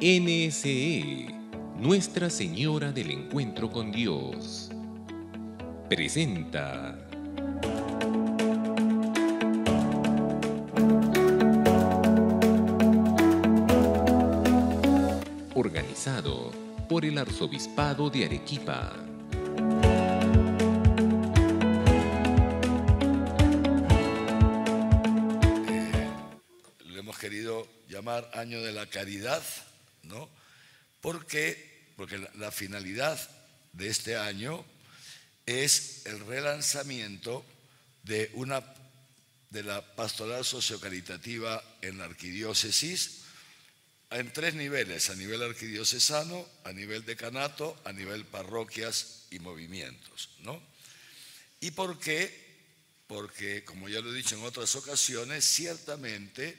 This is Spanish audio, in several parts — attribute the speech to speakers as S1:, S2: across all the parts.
S1: NSE, Nuestra Señora del Encuentro con Dios, presenta organizado por el Arzobispado de Arequipa.
S2: Lo hemos querido llamar Año de la Caridad, ¿no? ¿Por qué? Porque la finalidad de este año es el relanzamiento de la pastoral sociocaritativa en la arquidiócesis en tres niveles: a nivel arquidiocesano, a nivel decanato, a nivel parroquias y movimientos, ¿no? ¿Y por qué? Porque, como ya lo he dicho en otras ocasiones, ciertamente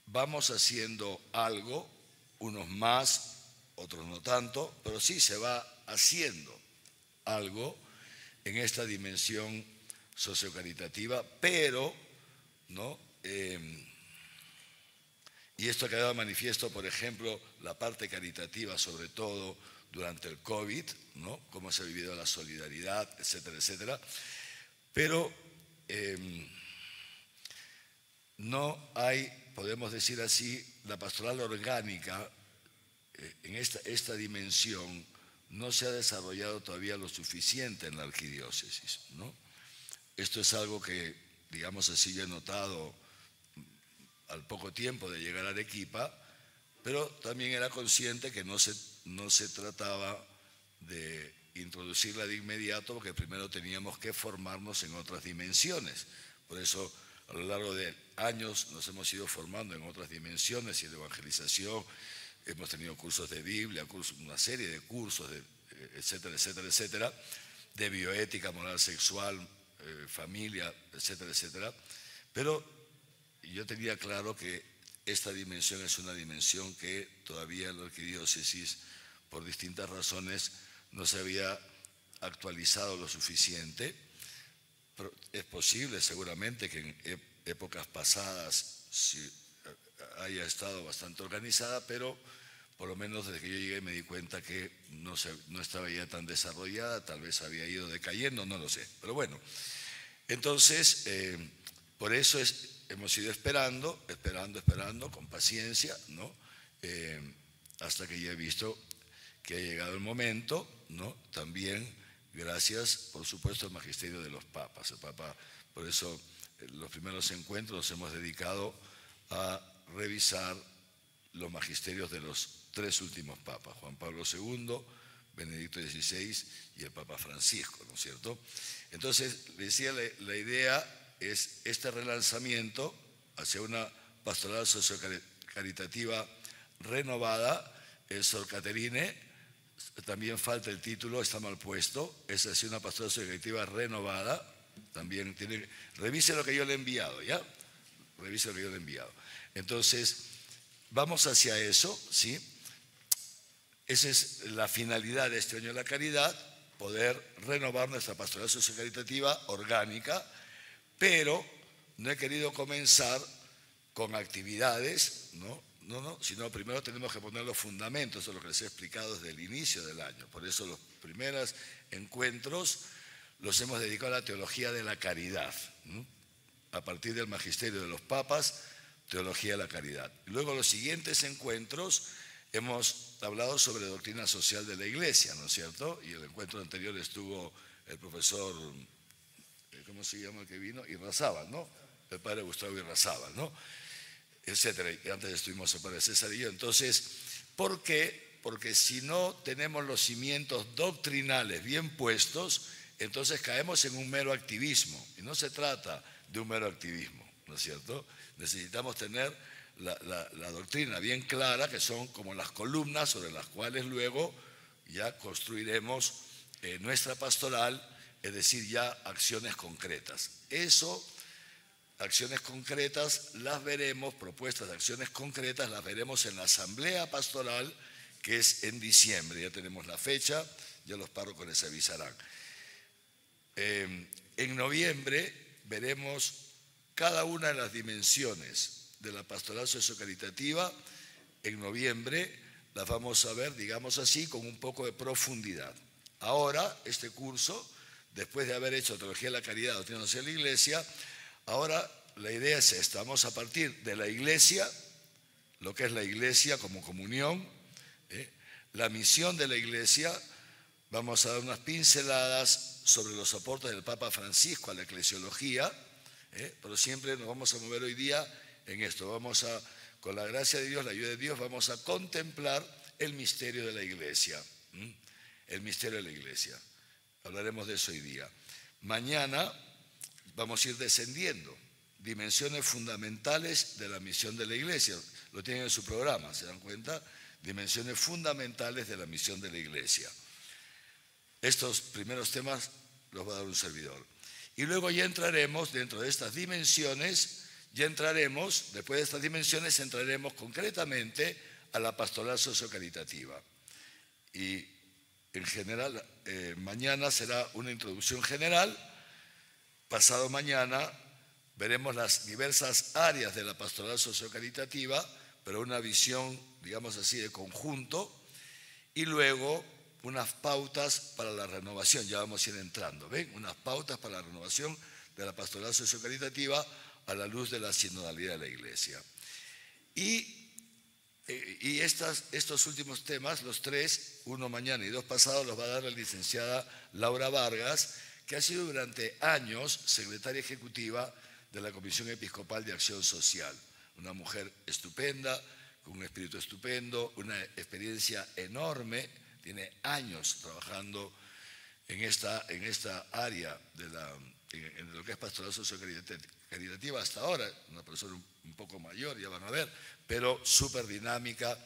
S2: vamos haciendo algo, unos más, otros no tanto, pero sí se va haciendo algo en esta dimensión sociocaritativa, pero, ¿no? Y esto ha quedado manifiesto, por ejemplo, la parte caritativa, sobre todo durante el COVID, ¿no? Cómo se ha vivido la solidaridad, etcétera, etcétera. Pero no hay, podemos decir así, la pastoral orgánica en esta dimensión no se ha desarrollado todavía lo suficiente en la arquidiócesis, ¿no? Esto es algo que, digamos así, yo he notado al poco tiempo de llegar a Arequipa, pero también era consciente que no se trataba de introducirla de inmediato, porque primero teníamos que formarnos en otras dimensiones. Por eso, a lo largo de años nos hemos ido formando en otras dimensiones y de evangelización. Hemos tenido cursos de Biblia, una serie de cursos, etcétera, etcétera, etcétera, de bioética, moral sexual, familia, etcétera, etcétera. Pero yo tenía claro que esta dimensión es una dimensión que todavía en la arquidiócesis, por distintas razones, no se había actualizado lo suficiente. Pero es posible, seguramente, que en épocas pasadas haya estado bastante organizada, pero por lo menos desde que yo llegué me di cuenta que no estaba ya tan desarrollada, tal vez había ido decayendo, no lo sé. Pero bueno, entonces, por eso hemos ido esperando, con paciencia, ¿no? Hasta que ya he visto que ha llegado el momento, ¿no? También gracias, por supuesto, al magisterio de los papas. El Papa, por eso, los primeros encuentros los hemos dedicado a revisar los magisterios de los tres últimos papas: Juan Pablo II, Benedicto XVI y el Papa Francisco, ¿no es cierto? Entonces, le decía, la idea es este relanzamiento hacia una pastoral sociocaritativa renovada. El Sor Caterine, también falta el título, está mal puesto, es así, una pastoral sociocaritativa renovada. También revise lo que yo le he enviado, ¿ya? Revise lo que yo le he enviado. Entonces, vamos hacia eso, ¿sí? Esa es la finalidad de este año de la caridad, poder renovar nuestra pastoral sociocaritativa orgánica, pero no he querido comenzar con actividades, ¿no? Sino primero tenemos que poner los fundamentos, eso es lo que les he explicado desde el inicio del año. Por eso los primeros encuentros los hemos dedicado a la teología de la caridad, ¿no? A partir del magisterio de los papas, teología de la caridad. Y luego los siguientes encuentros hemos hablado sobre doctrina social de la Iglesia, ¿no es cierto? Y el encuentro anterior estuvo el profesor, ¿cómo se llama el que vino? Irrazábal, ¿no? El padre Gustavo Irrazábal, ¿no? Etcétera. Y antes estuvimos el padre César y yo. Entonces, ¿por qué? Porque si no tenemos los cimientos doctrinales bien puestos, entonces caemos en un mero activismo. Y no se trata de un mero activismo, ¿no es cierto? Necesitamos tener la doctrina bien clara, que son como las columnas sobre las cuales luego ya construiremos nuestra pastoral, es decir, ya acciones concretas. Acciones concretas las veremos, propuestas de acciones concretas las veremos en la asamblea pastoral, que es en diciembre. Ya tenemos la fecha, ya los párrocos les avisarán. En noviembre veremos cada una de las dimensiones de la pastoral sociocaritativa en noviembre las vamos a ver, digamos así, con un poco de profundidad. Ahora, este curso, después de haber hecho Teología de la Caridad, Doctrina Social de la Iglesia, ahora la idea es esta: vamos a partir de la Iglesia, lo que es la Iglesia como comunión, la misión de la Iglesia. Vamos a dar unas pinceladas sobre los aportes del Papa Francisco a la eclesiología, pero siempre nos vamos a mover hoy día en esto. Vamos a, con la gracia de Dios, la ayuda de Dios, vamos a contemplar el misterio de la Iglesia. El misterio de la Iglesia. Hablaremos de eso hoy día. Mañana vamos a ir descendiendo. Dimensiones fundamentales de la misión de la Iglesia. Lo tienen en su programa, ¿se dan cuenta? Dimensiones fundamentales de la misión de la Iglesia. Estos primeros temas los va a dar un servidor. Y luego ya entraremos dentro de estas dimensiones, después de estas dimensiones, entraremos concretamente a la pastoral sociocaritativa. Y en general, mañana será una introducción general. Pasado mañana veremos las diversas áreas de la pastoral sociocaritativa, pero una visión, digamos así, de conjunto, y luego unas pautas para la renovación. Ya vamos a ir entrando, ¿ven? Unas pautas para la renovación de la pastoral sociocaritativa a la luz de la sinodalidad de la Iglesia. Y estos últimos temas, los tres, uno mañana y dos pasados, los va a dar la licenciada Laura Vargas, que ha sido durante años secretaria ejecutiva de la Comisión Episcopal de Acción Social. Una mujer estupenda, con un espíritu estupendo, una experiencia enorme, tiene años trabajando en esta área en lo que es pastoral sociocaritativa hasta ahora, una persona un poco mayor, ya van a ver, pero súper dinámica,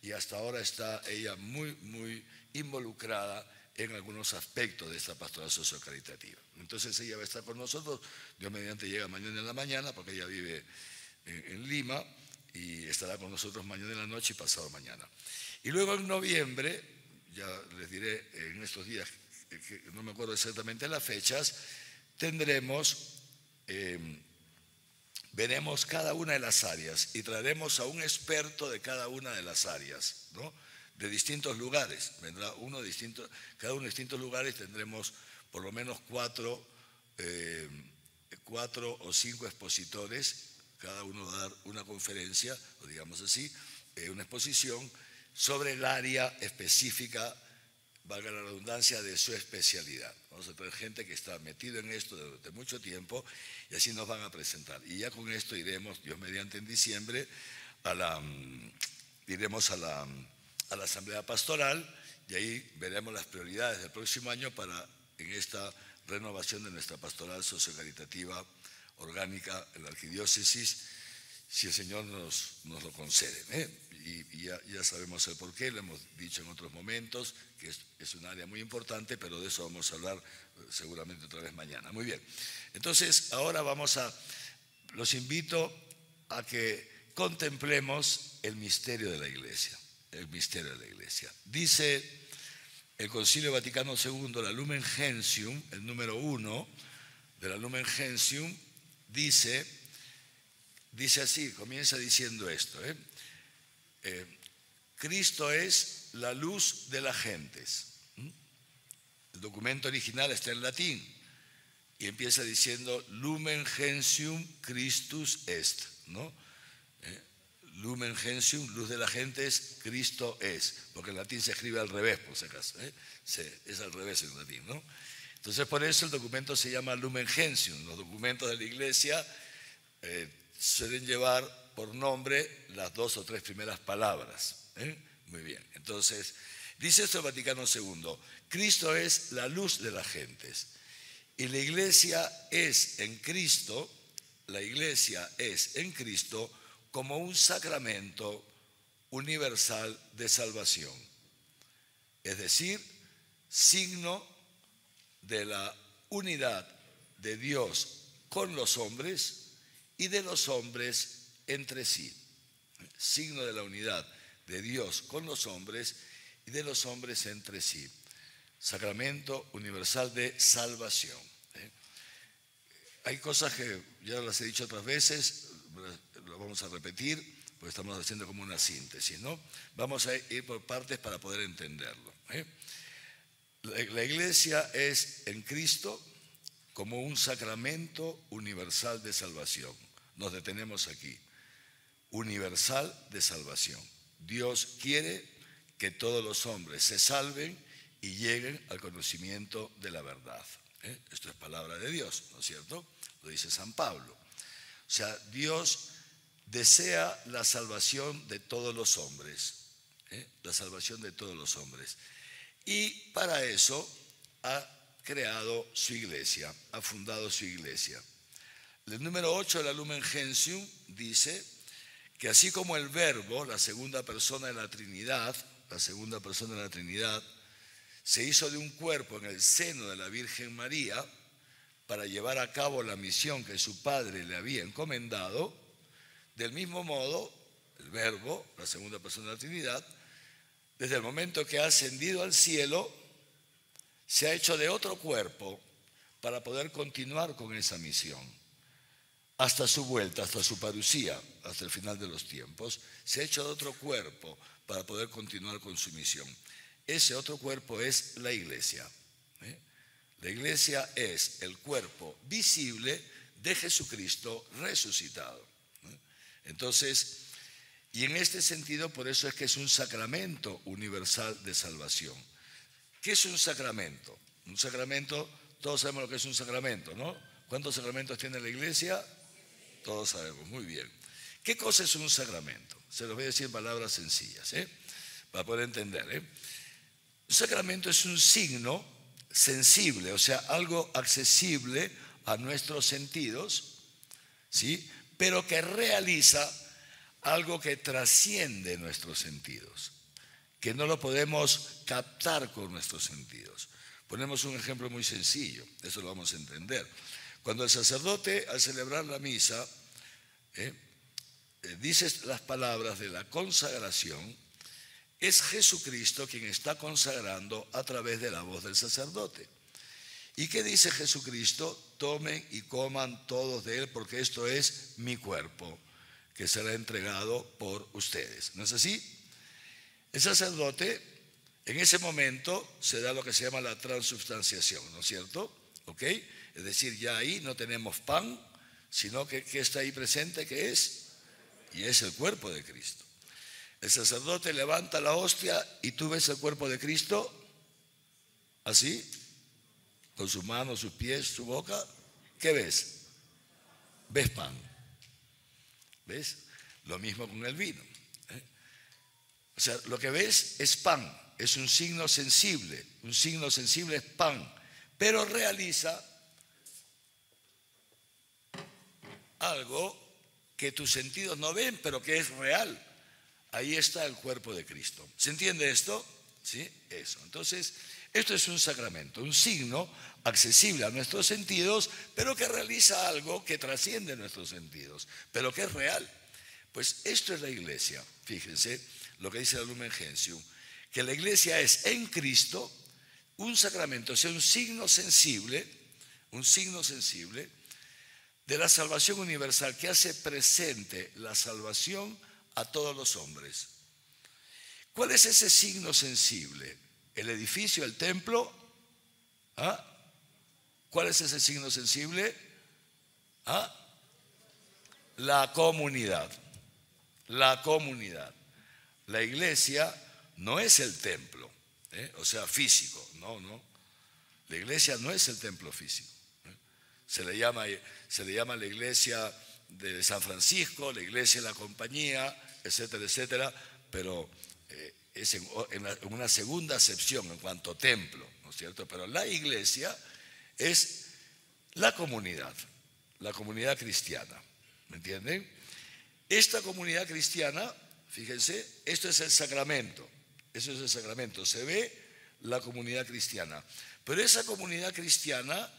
S2: y hasta ahora está ella muy, muy involucrada en algunos aspectos de esta pastoral sociocaritativa. Entonces ella va a estar con nosotros, Dios mediante llega mañana en la mañana, porque ella vive en Lima, y estará con nosotros mañana en la noche y pasado mañana. Y luego en noviembre, ya les diré en estos días, que no me acuerdo exactamente las fechas, veremos cada una de las áreas y traeremos a un experto de cada una de las áreas, ¿no? De distintos lugares. Vendrá cada uno de distintos lugares. Tendremos por lo menos cuatro o cinco expositores. Cada uno va a dar una conferencia, o digamos así, una exposición sobre el área específica, valga la redundancia, de su especialidad. Vamos a tener gente que está metida en esto durante mucho tiempo, y así nos van a presentar. Y ya con esto iremos, Dios mediante, en diciembre, iremos a la Asamblea Pastoral, y ahí veremos las prioridades del próximo año en esta renovación de nuestra pastoral sociocaritativa orgánica en la arquidiócesis, si el Señor nos lo concede, y ya sabemos el porqué, lo hemos dicho en otros momentos, que es un área muy importante, pero de eso vamos a hablar seguramente otra vez mañana. Muy bien, entonces ahora los invito a que contemplemos el misterio de la Iglesia, el misterio de la Iglesia. Dice el Concilio Vaticano II, la Lumen Gentium, el número 1 de la Lumen Gentium, dice así, comienza diciendo esto, Cristo es la luz de las gentes. El documento original está en latín y empieza diciendo Lumen Gentium Christus est, ¿no? Lumen Gentium, luz de las gentes, Cristo es, porque en latín se escribe al revés, por si acaso, es al revés en latín, ¿no? Entonces por eso el documento se llama Lumen Gentium. Los documentos de la Iglesia suelen llevar por nombre las dos o tres primeras palabras. Muy bien, entonces dice esto el Vaticano II: Cristo es la luz de las gentes, y la Iglesia es en Cristo como un sacramento universal de salvación, es decir, signo de la unidad de Dios con los hombres y de los hombres entre sí. Signo de la unidad de Dios con los hombres y de los hombres entre sí. Sacramento universal de salvación. Hay cosas que ya las he dicho otras veces, lo vamos a repetir. Pues estamos haciendo como una síntesis, ¿no? Vamos a ir por partes para poder entenderlo, ¿eh? La iglesia es en Cristo como un sacramento universal de salvación. Nos detenemos aquí. Universal de salvación. Dios quiere que todos los hombres se salven y lleguen al conocimiento de la verdad, ¿eh? Esto es palabra de Dios, ¿no es cierto? Lo dice San Pablo. O sea, Dios desea la salvación de todos los hombres, ¿eh? La salvación de todos los hombres. Y para eso ha creado su iglesia, ha fundado su iglesia. El número 8 de la Lumen Gentium dice que así como el Verbo, la segunda persona de la Trinidad, se hizo de un cuerpo en el seno de la Virgen María para llevar a cabo la misión que su Padre le había encomendado, del mismo modo, el Verbo, la segunda persona de la Trinidad, desde el momento que ha ascendido al cielo, se ha hecho de otro cuerpo para poder continuar con esa misión. Hasta su vuelta, hasta su parusía, hasta el final de los tiempos, se ha hecho de otro cuerpo para poder continuar con su misión. Ese otro cuerpo es la iglesia, ¿eh? La iglesia es el cuerpo visible de Jesucristo resucitado, ¿eh? Entonces, y en este sentido, por eso es que es un sacramento universal de salvación. ¿Qué es un sacramento? Un sacramento, todos sabemos lo que es un sacramento, ¿no? ¿Cuántos sacramentos tiene la iglesia? Todos sabemos, muy bien. ¿Qué cosa es un sacramento? Se los voy a decir en palabras sencillas, para poder entender. Un sacramento es un signo sensible, o sea, algo accesible a nuestros sentidos, ¿sí? Pero que realiza algo que trasciende nuestros sentidos, que no lo podemos captar con nuestros sentidos. Ponemos un ejemplo muy sencillo, eso lo vamos a entender. Cuando el sacerdote, al celebrar la misa, dice las palabras de la consagración, es Jesucristo quien está consagrando a través de la voz del sacerdote. ¿Y qué dice Jesucristo? Tomen y coman todos de él, porque esto es mi cuerpo, que será entregado por ustedes. ¿No es así? El sacerdote, en ese momento, se da lo que se llama la transubstanciación, ¿no es cierto? ¿Ok? Es decir, ya ahí no tenemos pan, sino que está ahí presente, ¿qué es? Y es el cuerpo de Cristo. El sacerdote levanta la hostia y tú ves el cuerpo de Cristo, así, con sus manos, sus pies, su boca. ¿Qué ves? Ves pan. ¿Ves? Lo mismo con el vino. O sea, lo que ves es pan, es un signo sensible. Un signo sensible es pan, pero realiza algo que tus sentidos no ven, pero que es real. Ahí está el cuerpo de Cristo. ¿Se entiende esto? ¿Sí? Eso. Entonces, esto es un sacramento, un signo accesible a nuestros sentidos, pero que realiza algo que trasciende nuestros sentidos, pero que es real. Pues esto es la iglesia. Fíjense lo que dice la Lumen Gentium, que la iglesia es en Cristo un sacramento, o sea, un signo sensible de la salvación universal, que hace presente la salvación a todos los hombres. ¿Cuál es ese signo sensible? ¿El edificio, el templo? ¿Ah? ¿Cuál es ese signo sensible? ¿Ah? La comunidad. La comunidad. La iglesia no es el templo, o sea, físico, no. La iglesia no es el templo físico. Se le llama la iglesia de San Francisco, la iglesia de la compañía, etcétera, etcétera, pero es en una segunda acepción en cuanto a templo, ¿no es cierto? Pero la iglesia es la comunidad cristiana, ¿me entienden? Esta comunidad cristiana, fíjense, esto es el sacramento, se ve la comunidad cristiana, pero esa comunidad cristiana,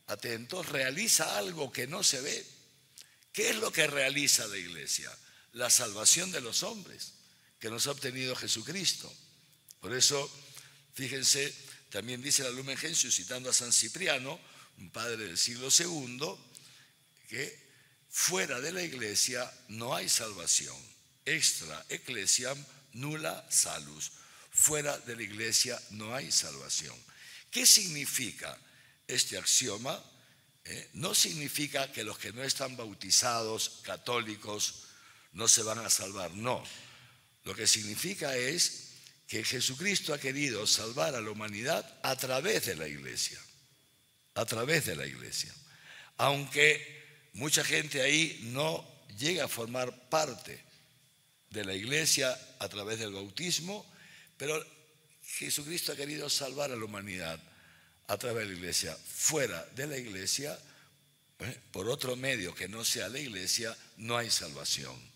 S2: atentos, realiza algo que no se ve. ¿Qué es lo que realiza la iglesia? La salvación de los hombres que nos ha obtenido Jesucristo. Por eso, fíjense, también dice la Lumen Gentium, citando a San Cipriano, un padre del siglo II, que fuera de la iglesia no hay salvación. extra ecclesiam nulla salus. Fuera de la iglesia no hay salvación. ¿Qué significa este axioma? No significa que los que no están bautizados, católicos, no se van a salvar, no. Lo que significa es que Jesucristo ha querido salvar a la humanidad a través de la iglesia, a través de la iglesia. Aunque mucha gente ahí no llega a formar parte de la iglesia a través del bautismo, pero Jesucristo ha querido salvar a la humanidad a través de la iglesia. Fuera de la iglesia, por otro medio que no sea la iglesia, no hay salvación.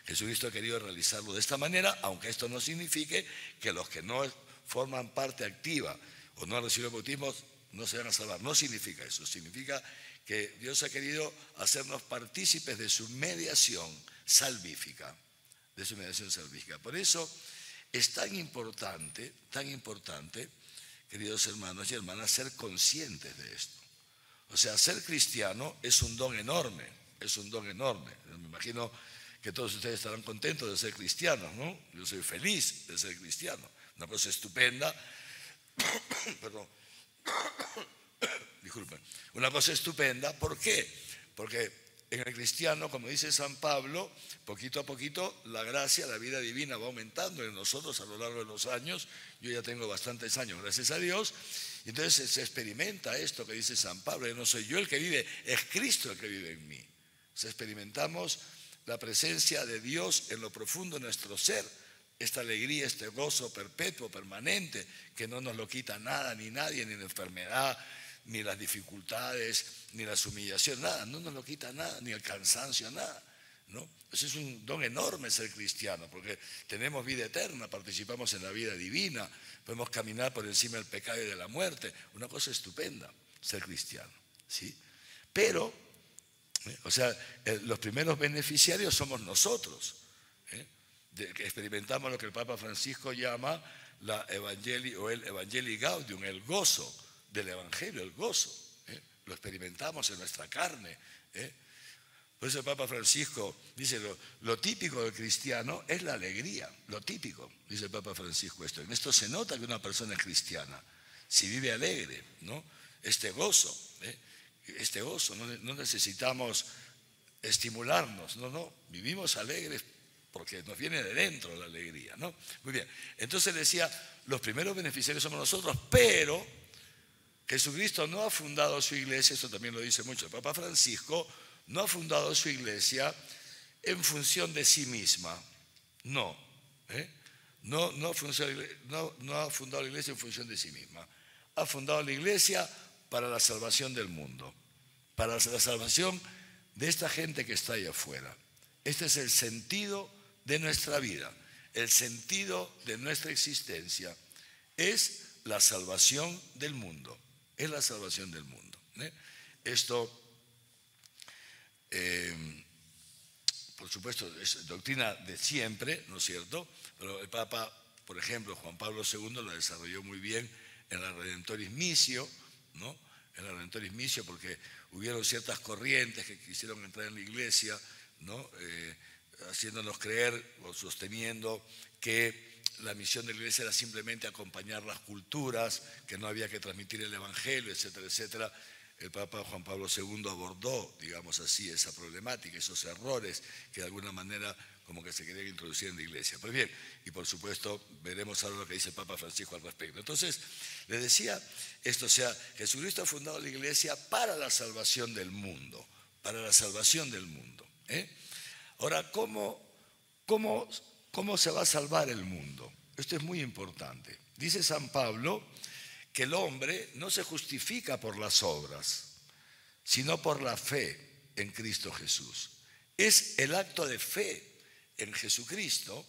S2: Jesucristo ha querido realizarlo de esta manera, aunque esto no signifique que los que no forman parte activa o no han recibido el bautismo no se van a salvar. No significa eso. Significa que Dios ha querido hacernos partícipes de su mediación salvífica. De su mediación salvífica. Por eso es tan importante, queridos hermanos y hermanas, ser conscientes de esto. O sea, ser cristiano es un don enorme, es un don enorme. Me imagino que todos ustedes estarán contentos de ser cristianos, ¿no? Yo soy feliz de ser cristiano. Una cosa estupenda, perdón, disculpen, una cosa estupenda, ¿por qué? Porque en el cristiano, como dice San Pablo, poquito a poquito la gracia, la vida divina va aumentando en nosotros a lo largo de los años. Yo ya tengo bastantes años, gracias a Dios. Y entonces se experimenta esto que dice San Pablo, que no soy yo el que vive, es Cristo el que vive en mí. Se experimentamos la presencia de Dios en lo profundo de nuestro ser, esta alegría, este gozo perpetuo, permanente, que no nos lo quita nada, ni nadie, ni la enfermedad, ni las dificultades, ni las humillaciones, nada, no nos lo quita nada, ni el cansancio, nada, ¿no? Eso es un don enorme ser cristiano, porque tenemos vida eterna, participamos en la vida divina, podemos caminar por encima del pecado y de la muerte, una cosa estupenda, ser cristiano, ¿sí? Pero o sea, los primeros beneficiarios somos nosotros, que experimentamos lo que el Papa Francisco llama la Evangelii o el Evangelii Gaudium, el gozo del Evangelio, el gozo. Lo experimentamos en nuestra carne. Por eso el Papa Francisco dice, lo típico del cristiano es la alegría, lo típico, dice el Papa Francisco esto. En esto se nota que una persona es cristiana, si vive alegre, ¿no? Este gozo, no necesitamos estimularnos, no, vivimos alegres porque nos viene de dentro la alegría, ¿no? Muy bien, entonces decía, los primeros beneficiarios somos nosotros, pero Jesucristo no ha fundado su iglesia, esto también lo dice mucho el Papa Francisco, no ha fundado su iglesia en función de sí misma, no ha fundado la iglesia en función de sí misma, ha fundado la iglesia para la salvación del mundo, para la salvación de esta gente que está allá afuera. Este es el sentido de nuestra vida, el sentido de nuestra existencia, es la salvación del mundo, es la salvación del mundo. Esto, por supuesto, es doctrina de siempre, ¿no es cierto? Pero el Papa, por ejemplo, Juan Pablo II lo desarrolló muy bien en la Redemptoris Missio, ¿no? En la Redemptoris Missio, porque hubieron ciertas corrientes que quisieron entrar en la iglesia, ¿no? Haciéndonos creer o sosteniendo que la misión de la iglesia era simplemente acompañar las culturas, que no había que transmitir el evangelio, etcétera, etcétera. El Papa Juan Pablo II abordó, digamos así, esa problemática, esos errores que de alguna manera como que se querían introducir en la iglesia. Pues bien, y por supuesto veremos ahora lo que dice el Papa Francisco al respecto. Entonces, le decía esto, o sea, Jesucristo ha fundado la iglesia para la salvación del mundo, para la salvación del mundo. Ahora, ¿cómo se va a salvar el mundo? Esto es muy importante. Dice San Pablo que el hombre no se justifica por las obras, sino por la fe en Cristo Jesús. Es el acto de fe en Jesucristo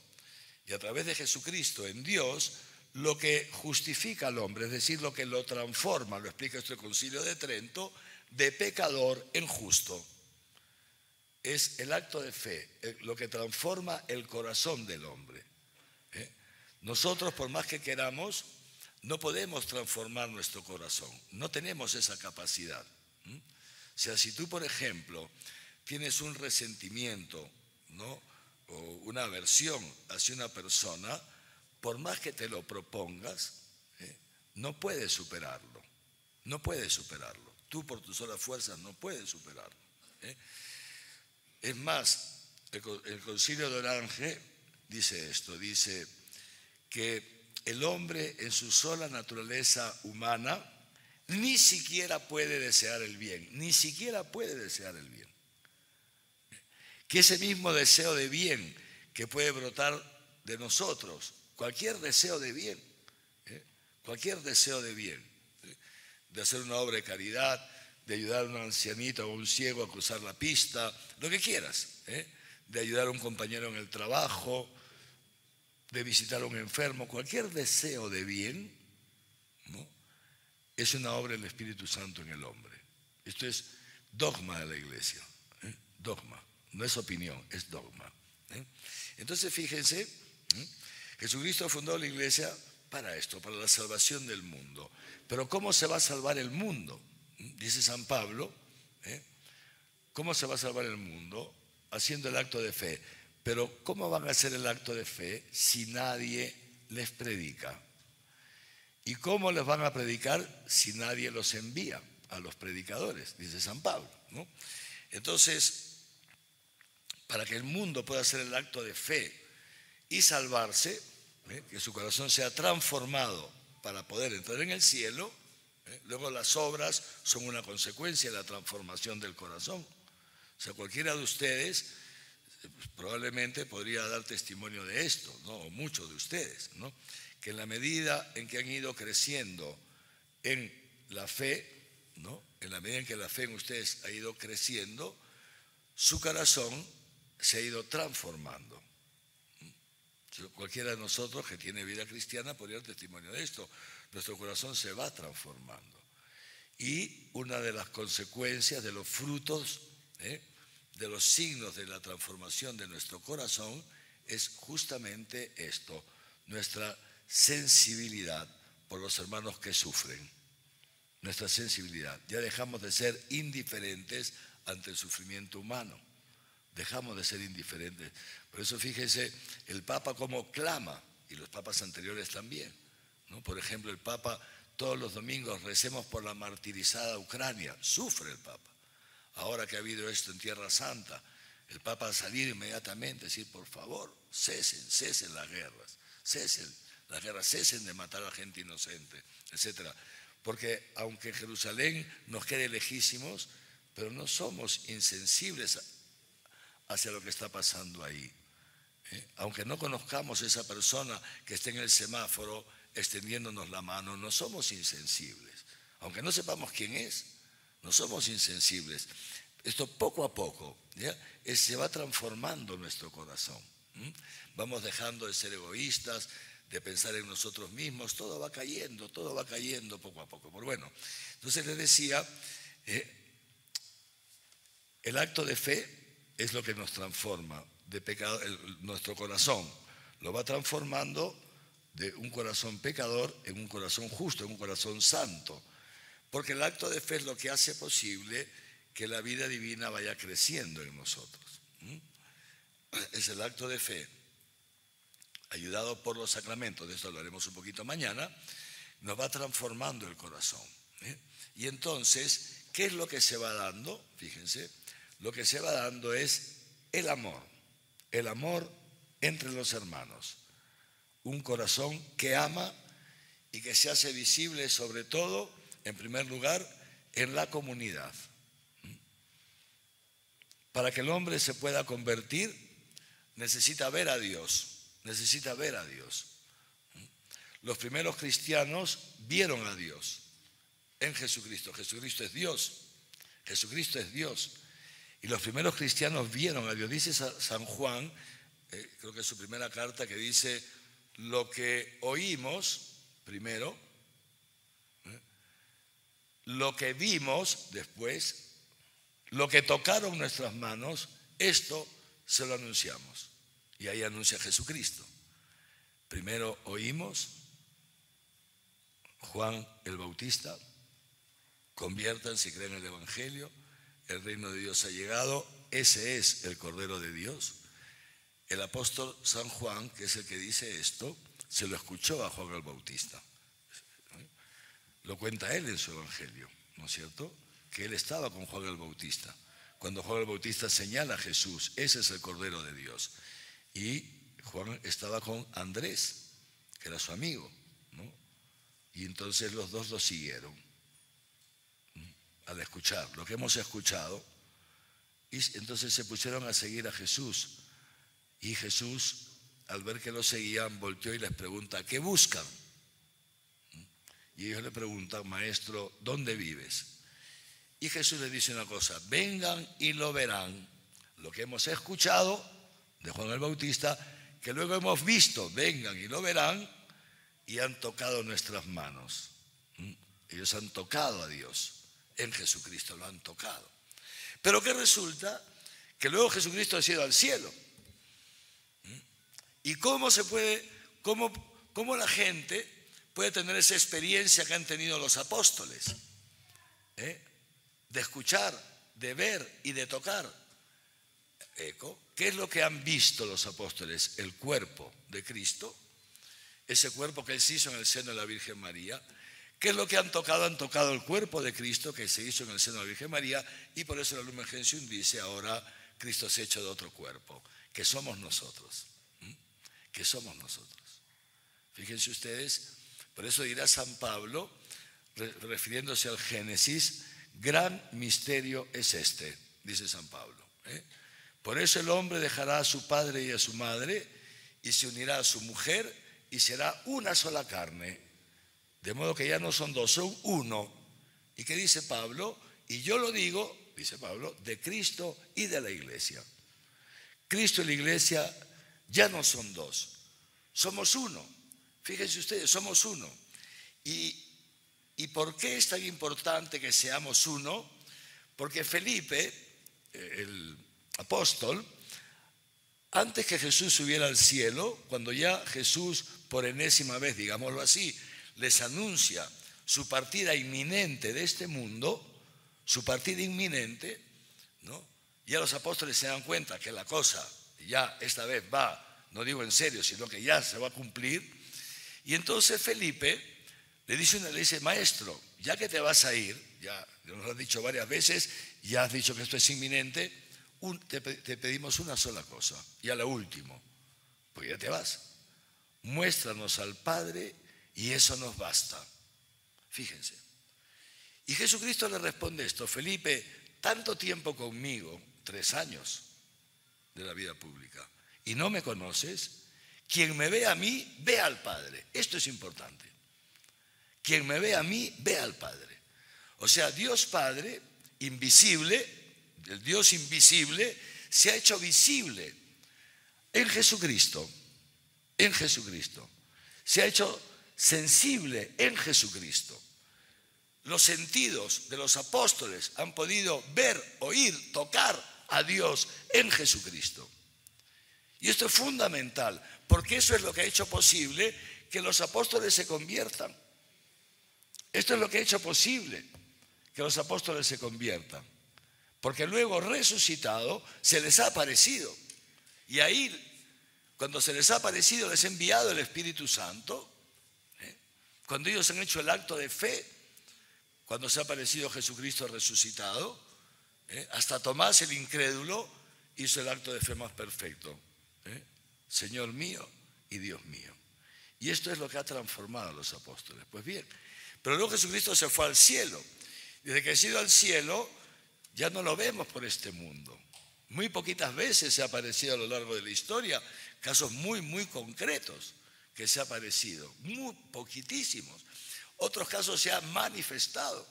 S2: y a través de Jesucristo en Dios lo que justifica al hombre, es decir, lo que lo transforma, lo explica este Concilio de Trento, de pecador en justo. Es el acto de fe lo que transforma el corazón del hombre. Nosotros, por más que queramos, no podemos transformar nuestro corazón, no tenemos esa capacidad. O sea, si tú, por ejemplo, tienes un resentimiento, ¿no?, o una aversión hacia una persona, por más que te lo propongas, no puedes superarlo. No puedes superarlo. Tú por tus solas fuerzas no puedes superarlo. Es más, el Concilio de Orange dice esto, dice que el hombre en su sola naturaleza humana ni siquiera puede desear el bien, ni siquiera puede desear el bien. Que ese mismo deseo de bien que puede brotar de nosotros, cualquier deseo de bien, cualquier deseo de bien, de hacer una obra de caridad, de ayudar a un ancianito o un ciego a cruzar la pista, lo que quieras, de ayudar a un compañero en el trabajo, de visitar a un enfermo, cualquier deseo de bien, ¿no?, es una obra del Espíritu Santo en el hombre. Esto es dogma de la Iglesia, dogma, no es opinión, es dogma. Entonces fíjense, Jesucristo fundó la Iglesia para esto, para la salvación del mundo. Pero ¿cómo se va a salvar el mundo? Dice San Pablo, ¿cómo se va a salvar el mundo? Haciendo el acto de fe. Pero ¿cómo van a hacer el acto de fe si nadie les predica? ¿Y cómo les van a predicar si nadie los envía a los predicadores? Dice San Pablo, ¿no? Entonces, para que el mundo pueda hacer el acto de fe y salvarse, que su corazón sea transformado para poder entrar en el cielo, luego las obras son una consecuencia de la transformación del corazón. O sea, cualquiera de ustedes probablemente podría dar testimonio de esto, ¿no? O muchos de ustedes, ¿no?, que en la medida en que han ido creciendo en la fe, ¿no?, en la medida en que la fe en ustedes ha ido creciendo, su corazón se ha ido transformando. Cualquiera de nosotros que tiene vida cristiana podría dar testimonio de esto. Nuestro corazón se va transformando. Y una de las consecuencias, de los frutos, de los signos de la transformación de nuestro corazón, es justamente esto, nuestra sensibilidad por los hermanos que sufren. Nuestra sensibilidad. Ya dejamos de ser indiferentes ante el sufrimiento humano. Dejamos de ser indiferentes. Por eso fíjese el Papa cómo clama, y los papas anteriores también, ¿no? Por ejemplo, el Papa todos los domingos recemos por la martirizada Ucrania. Sufre el Papa. Ahora que ha habido esto en Tierra Santa, el Papa a salir inmediatamente, decir, por favor, cesen las guerras, cesen de matar a gente inocente, etc. Porque aunque Jerusalén nos quede lejísimos, pero no somos insensibles hacia lo que está pasando ahí. Aunque no conozcamos a esa persona que esté en el semáforo extendiéndonos la mano, no somos insensibles. Aunque no sepamos quién es, no somos insensibles. Esto poco a poco, ¿ya?, se va transformando nuestro corazón. Vamos dejando de ser egoístas, de pensar en nosotros mismos, todo va cayendo poco a poco. Pero bueno, entonces les decía, el acto de fe es lo que nos transforma de pecado, nuestro corazón lo va transformando de un corazón pecador en un corazón justo, en un corazón santo. Porque el acto de fe es lo que hace posible que la vida divina vaya creciendo en nosotros. Es el acto de fe, ayudado por los sacramentos, de esto hablaremos un poquito mañana, nos va transformando el corazón. Y entonces, ¿qué es lo que se va dando? Fíjense, lo que se va dando es el amor entre los hermanos. Un corazón que ama y que se hace visible sobre todo, en primer lugar, en la comunidad. Para que el hombre se pueda convertir, necesita ver a Dios. Los primeros cristianos vieron a Dios en Jesucristo. Jesucristo es Dios. Y los primeros cristianos vieron a Dios. Dice San Juan, creo que es su primera carta, que dice, lo que oímos primero, lo que vimos después, lo que tocaron nuestras manos, esto se lo anunciamos. Y ahí anuncia Jesucristo. Primero oímos, Juan el Bautista, conviértanse y creen en el Evangelio, el reino de Dios ha llegado, ese es el Cordero de Dios. el apóstol San Juan, que es el que dice esto, se lo escuchó a Juan el Bautista. Lo cuenta él en su evangelio, ¿no es cierto? Que él estaba con Juan el Bautista. Cuando Juan el Bautista señala a Jesús, ese es el Cordero de Dios. Y Juan estaba con Andrés, que era su amigo, ¿no? Y entonces los dos lo siguieron al escuchar lo que hemos escuchado. Y entonces se pusieron a seguir a Jesús. Y Jesús, al ver que lo seguían, volteó y les pregunta, ¿qué buscan? Y ellos le preguntan, maestro, ¿dónde vives? Y Jesús les dice una cosa, vengan y lo verán. Lo que hemos escuchado de Juan el Bautista, que luego hemos visto, vengan y lo verán, y han tocado nuestras manos. Ellos han tocado a Dios, en Jesucristo lo han tocado. Pero ¿qué resulta? Que luego Jesucristo ha ido al cielo. ¿Y cómo se puede, cómo la gente puede tener esa experiencia que han tenido los apóstoles? De escuchar, de ver y de tocar. ¿Qué es lo que han visto los apóstoles? El cuerpo de Cristo, ese cuerpo que Él se hizo en el seno de la Virgen María. ¿Qué es lo que han tocado? Han tocado el cuerpo de Cristo que se hizo en el seno de la Virgen María, y por eso la Lumen Gentium dice ahora Cristo se ha hecho de otro cuerpo, que somos nosotros. Que somos nosotros. Fíjense ustedes, por eso dirá San Pablo, refiriéndose al Génesis, gran misterio es este, dice San Pablo. Por eso el hombre dejará a su padre y a su madre y se unirá a su mujer y será una sola carne. De modo que ya no son dos, son uno. ¿Y qué dice Pablo? Y yo lo digo, dice Pablo, de Cristo y de la iglesia. Cristo y la iglesia ya no son dos, somos uno. Fíjense ustedes, somos uno. ¿Y por qué es tan importante que seamos uno? Porque Felipe, el apóstol, antes que Jesús subiera al cielo, cuando ya Jesús por enésima vez, digámoslo así, les anuncia su partida inminente de este mundo, su partida inminente, ¿no? Ya los apóstoles se dan cuenta que la cosa ya esta vez va, no digo en serio, sino que ya se va a cumplir. Y entonces Felipe le dice, maestro, ya que te vas a ir, ya nos lo has dicho varias veces, ya has dicho que esto es inminente, te pedimos una sola cosa, y a lo último, pues ya te vas, muéstranos al Padre y eso nos basta. Fíjense. Y Jesucristo le responde esto, Felipe, tanto tiempo conmigo, 3 años de la vida pública, y no me conoces, quien me ve a mí, ve al Padre. Esto es importante. Quien me ve a mí, ve al Padre. O sea, Dios Padre, invisible, el Dios invisible, se ha hecho visible en Jesucristo. En Jesucristo. Se ha hecho sensible en Jesucristo. Los sentidos de los apóstoles han podido ver, oír, tocar a Dios en Jesucristo. Y esto es fundamental, porque eso es lo que ha hecho posible que los apóstoles se conviertan. Esto es lo que ha hecho posible que los apóstoles se conviertan. Porque luego resucitado se les ha aparecido. Y ahí, cuando se les ha aparecido, les ha enviado el Espíritu Santo. Cuando ellos han hecho el acto de fe, cuando se ha aparecido Jesucristo resucitado, hasta Tomás el incrédulo hizo el acto de fe más perfecto. Señor mío y Dios mío. Y esto es lo que ha transformado a los apóstoles. Pues bien, pero luego Jesucristo se fue al cielo. Desde que ha ido al cielo, ya no lo vemos por este mundo. Muy poquitas veces se ha aparecido a lo largo de la historia, casos muy, muy concretos que se ha aparecido, muy poquitísimos. Otros casos se han manifestado,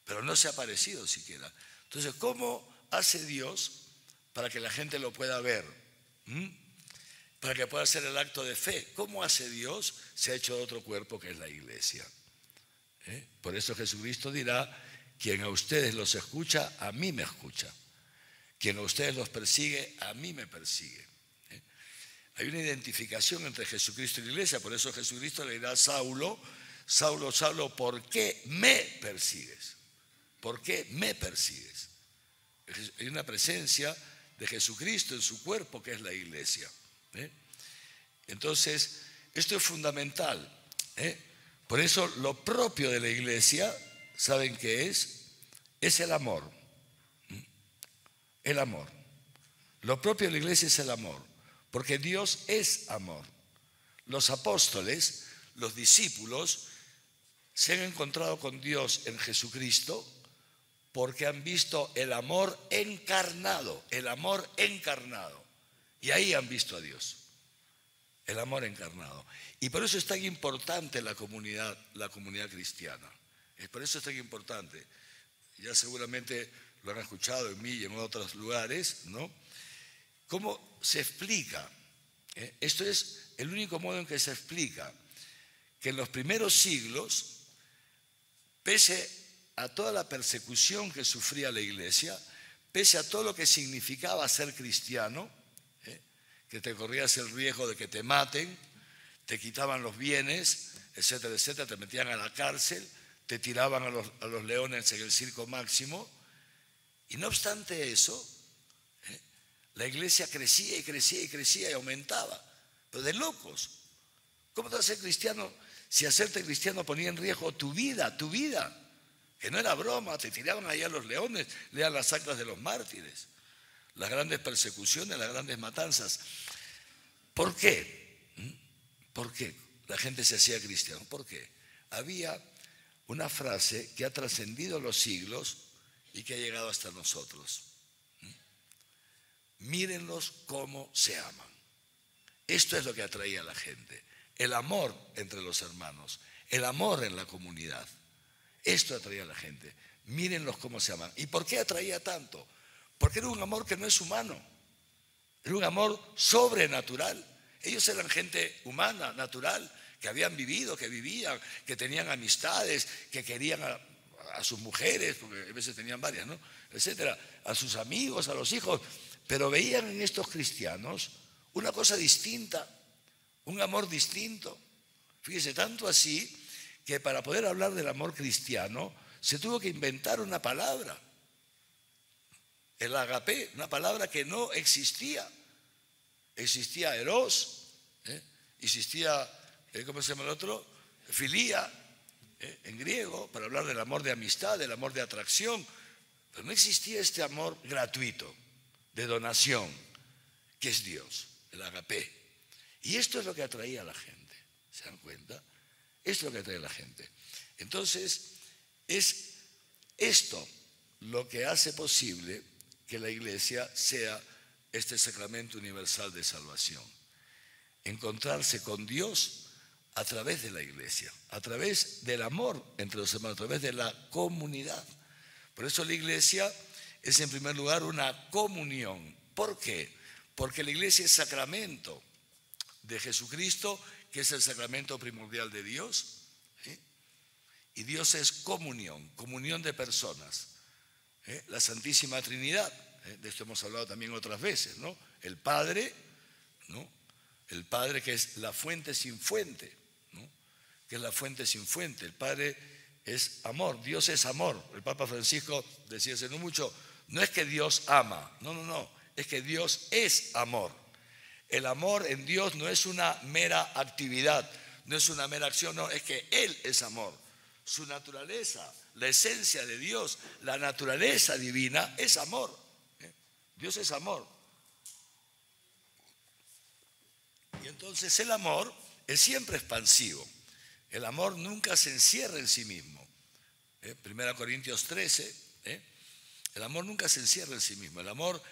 S2: pero no se ha aparecido siquiera. Entonces, ¿cómo hace Dios para que la gente lo pueda ver? Para que pueda hacer el acto de fe. ¿Cómo hace Dios? Se ha hecho de otro cuerpo que es la iglesia. Por eso Jesucristo dirá, quien a ustedes los escucha, a mí me escucha. Quien a ustedes los persigue, a mí me persigue. Hay una identificación entre Jesucristo y la iglesia, por eso Jesucristo le dirá a Saulo, Saulo, Saulo, ¿por qué me persigues? ¿Por qué me persigues? Hay una presencia de Jesucristo en su cuerpo, que es la iglesia. Entonces, esto es fundamental. Por eso lo propio de la iglesia, ¿saben qué es? Es el amor. El amor. Lo propio de la iglesia es el amor, porque Dios es amor. Los apóstoles, los discípulos, se han encontrado con Dios en Jesucristo porque han visto el amor encarnado, el amor encarnado. Y ahí han visto a Dios, el amor encarnado. Y por eso es tan importante la comunidad cristiana. Por eso es tan importante. Ya seguramente lo han escuchado en mí y en otros lugares, ¿no? ¿Cómo se explica? Esto es el único modo en que se explica que en los primeros siglos, pese a toda la persecución que sufría la iglesia, pese a todo lo que significaba ser cristiano, que te corrías el riesgo de que te maten, te quitaban los bienes, etcétera, etcétera, te metían a la cárcel, te tiraban a los leones en el Circo Máximo, y no obstante eso, la iglesia crecía y crecía y crecía y aumentaba, pero de locos. ¿Cómo te vas a ser cristiano si hacerte cristiano ponía en riesgo tu vida, que no era broma? Te tiraban allá los leones, lean las actas de los mártires, las grandes persecuciones, las grandes matanzas. ¿Por qué? ¿Por qué la gente se hacía cristiano? ¿Por qué? Había una frase que ha trascendido los siglos y que ha llegado hasta nosotros. Mírenlos cómo se aman. Esto es lo que atraía a la gente. El amor entre los hermanos, el amor en la comunidad. Esto atraía a la gente. Mírenlos cómo se aman. ¿Y por qué atraía tanto? Porque era un amor que no es humano. Era un amor sobrenatural. Ellos eran gente humana, natural, que habían vivido, que vivían, que tenían amistades, que querían a sus mujeres, porque a veces tenían varias, ¿no? Etcétera, a sus amigos, a los hijos. Pero veían en estos cristianos una cosa distinta, un amor distinto. Fíjese, tanto así que para poder hablar del amor cristiano se tuvo que inventar una palabra, el agape, una palabra que no existía. Existía eros, existía, ¿cómo se llama el otro? Filía, en griego, para hablar del amor de amistad, del amor de atracción, pero no existía este amor gratuito, de donación, que es Dios, el agape. Y esto es lo que atraía a la gente, ¿se dan cuenta? Esto es lo que atrae a la gente. Entonces, es esto lo que hace posible que la iglesia sea este sacramento universal de salvación. Encontrarse con Dios a través de la iglesia, a través del amor entre los hermanos, a través de la comunidad. Por eso la iglesia es en primer lugar una comunión. ¿Por qué? Porque la iglesia es sacramento de Jesucristo, que es el sacramento primordial de Dios, ¿sí? Y Dios es comunión, comunión de personas. La Santísima Trinidad, de esto hemos hablado también otras veces, ¿no? El Padre, ¿no? El Padre que es la fuente sin fuente, ¿no? Que es la fuente sin fuente. El Padre es amor, Dios es amor. El Papa Francisco decía hace no mucho, no es que Dios ama, no, es que Dios es amor. El amor en Dios no es una mera actividad, no es una mera acción, no, es que Él es amor. Su naturaleza, la esencia de Dios, la naturaleza divina es amor. Dios es amor. Y entonces el amor es siempre expansivo. El amor nunca se encierra en sí mismo. 1 Corintios 13, el amor nunca se encierra en sí mismo. El amor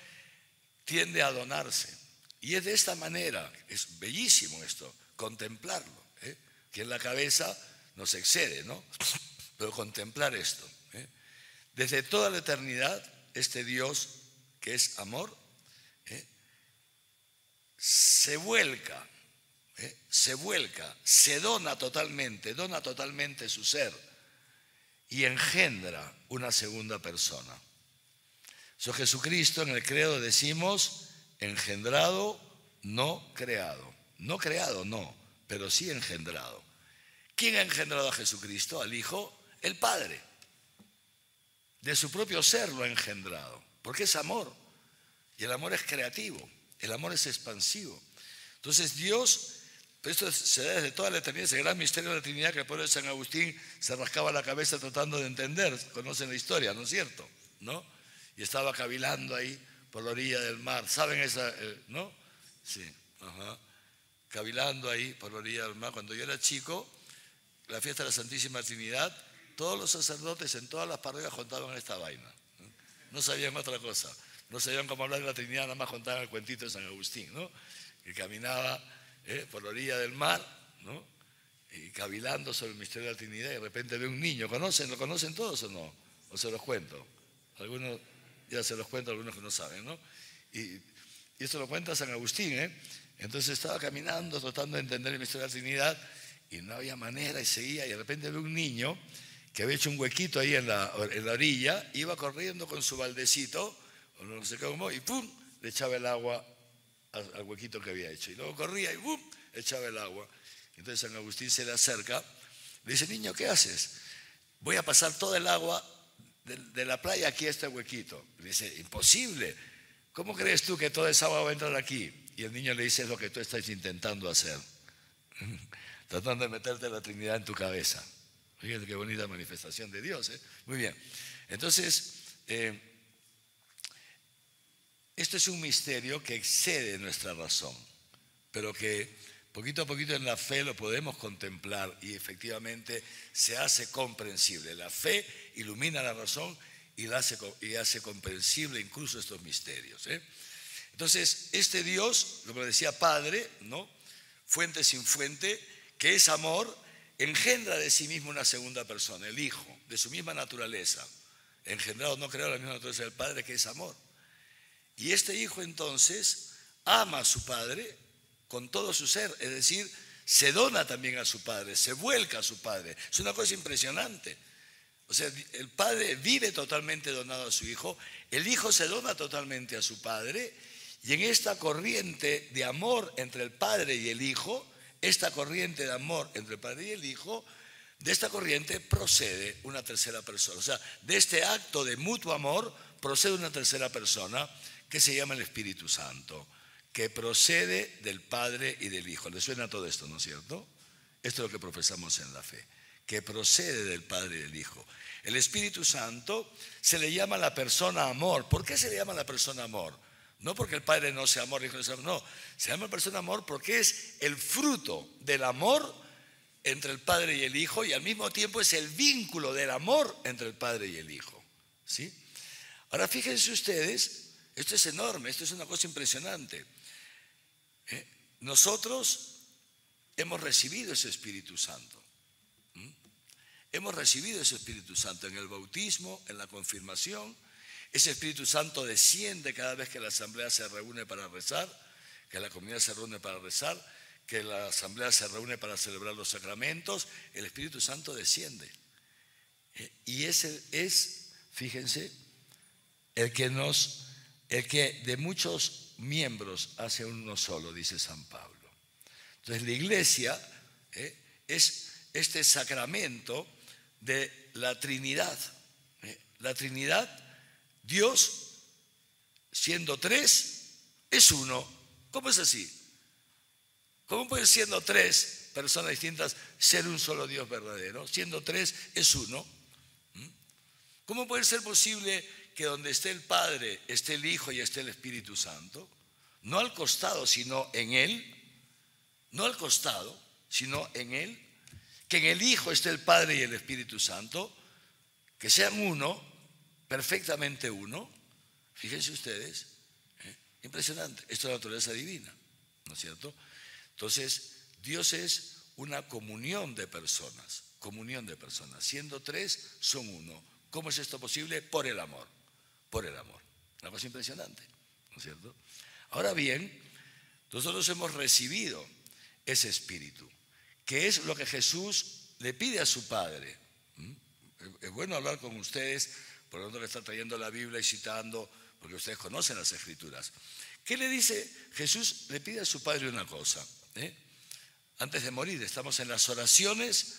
S2: tiende a donarse. Y es de esta manera, es bellísimo esto, contemplarlo, que en la cabeza nos excede, ¿no? Pero contemplar esto. Desde toda la eternidad, este Dios que es amor, se vuelca, se dona totalmente su ser y engendra una segunda persona. So, Jesucristo en el credo decimos engendrado, no creado. No creado, no, pero sí engendrado. ¿Quién ha engendrado a Jesucristo? Al Hijo, el Padre. De su propio ser lo ha engendrado, porque es amor. Y el amor es creativo, el amor es expansivo. Entonces Dios, esto se da desde toda la eternidad, ese gran misterio de la Trinidad que el pueblo de San Agustín se rascaba la cabeza tratando de entender. Conocen la historia, ¿no es cierto? ¿No? Y estaba cavilando ahí por la orilla del mar. ¿Saben esa? ¿No? Sí. Ajá. Cavilando ahí por la orilla del mar. Cuando yo era chico, la fiesta de la Santísima Trinidad, todos los sacerdotes en todas las parroquias contaban esta vaina. No sabían otra cosa. No sabían cómo hablar de la Trinidad, nada más contaban el cuentito de San Agustín, ¿no? Que caminaba por la orilla del mar, ¿no? Y cavilando sobre el misterio de la Trinidad, y de repente ve un niño. ¿Lo conocen todos o no? ¿O se los cuento? Algunos ya se los cuento, algunos que no saben, ¿no? Y esto lo cuenta San Agustín, Entonces estaba caminando, tratando de entender el misterio de la Trinidad, y no había manera, y seguía, y de repente ve un niño que había hecho un huequito ahí en la orilla, iba corriendo con su baldecito, o no sé cómo, y ¡pum!, le echaba el agua al huequito que había hecho. Y luego corría y ¡pum!, le echaba el agua. Entonces San Agustín se le acerca, le dice: niño, ¿qué haces? Voy a pasar todo el agua de la playa aquí a este huequito. Le dice: imposible. ¿Cómo crees tú que toda esa agua va a entrar aquí? Y el niño le dice: es lo que tú estás intentando hacer. Tratando de meterte la Trinidad en tu cabeza. Fíjense qué bonita manifestación de Dios, Muy bien. Entonces, esto es un misterio que excede nuestra razón, pero que poquito a poquito en la fe lo podemos contemplar y efectivamente se hace comprensible. La fe ilumina la razón y hace comprensible incluso estos misterios. Entonces, este Dios, lo que decía Padre, ¿no? Fuente sin fuente, que es amor, engendra de sí mismo una segunda persona, el Hijo, de su misma naturaleza, engendrado, no creado la misma naturaleza del Padre, que es amor. Y este Hijo entonces ama a su Padre con todo su ser, es decir, se dona también a su Padre, se vuelca a su Padre. Es una cosa impresionante. O sea, el Padre vive totalmente donado a su Hijo, el Hijo se dona totalmente a su Padre, y en esta corriente de amor entre el Padre y el Hijo, esta corriente de amor entre el Padre y el Hijo, de esta corriente procede una tercera persona. O sea, de este acto de mutuo amor procede una tercera persona que se llama el Espíritu Santo, que procede del Padre y del Hijo. ¿Le suena todo esto, no es cierto? Esto es lo que profesamos en la fe, que procede del Padre y del Hijo. El Espíritu Santo se le llama la persona amor. ¿Por qué se le llama la persona amor? No porque el Padre no sea amor, el Hijo no sea amor, no. Se llama persona amor porque es el fruto del amor entre el Padre y el Hijo, y al mismo tiempo es el vínculo del amor entre el Padre y el Hijo. ¿Sí? Ahora fíjense ustedes, esto es enorme, esto es una cosa impresionante. Nosotros hemos recibido ese Espíritu Santo. Hemos recibido ese Espíritu Santo en el bautismo, en la confirmación. Ese Espíritu Santo desciende cada vez que la asamblea se reúne para rezar, que la comunidad se reúne para rezar, que la asamblea se reúne para celebrar los sacramentos. El Espíritu Santo desciende. Y ese es, fíjense, el que de muchos miembros hace uno solo, dice San Pablo. Entonces la Iglesia es este sacramento de la Trinidad. La Trinidad, Dios, siendo tres, es uno. ¿Cómo es así? ¿Cómo puede, siendo tres personas distintas, ser un solo Dios verdadero? Siendo tres, es uno. ¿Cómo puede ser posible que donde esté el Padre, esté el Hijo y esté el Espíritu Santo? No al costado, sino en Él. No al costado, sino en Él. Que en el Hijo esté el Padre y el Espíritu Santo. Que sean uno, perfectamente uno. Fíjense ustedes, impresionante. Esto es la naturaleza divina, ¿no es cierto? Entonces, Dios es una comunión de personas. Siendo tres, son uno. ¿Cómo es esto posible? Por el amor. Por el amor. Una cosa impresionante, ¿no es cierto? Ahora bien, nosotros hemos recibido ese Espíritu, que es lo que Jesús le pide a su Padre. Es bueno hablar con ustedes, por lo tanto le está trayendo la Biblia y citando, porque ustedes conocen las Escrituras. ¿Qué le dice? Jesús le pide a su Padre una cosa. Antes de morir, estamos en las oraciones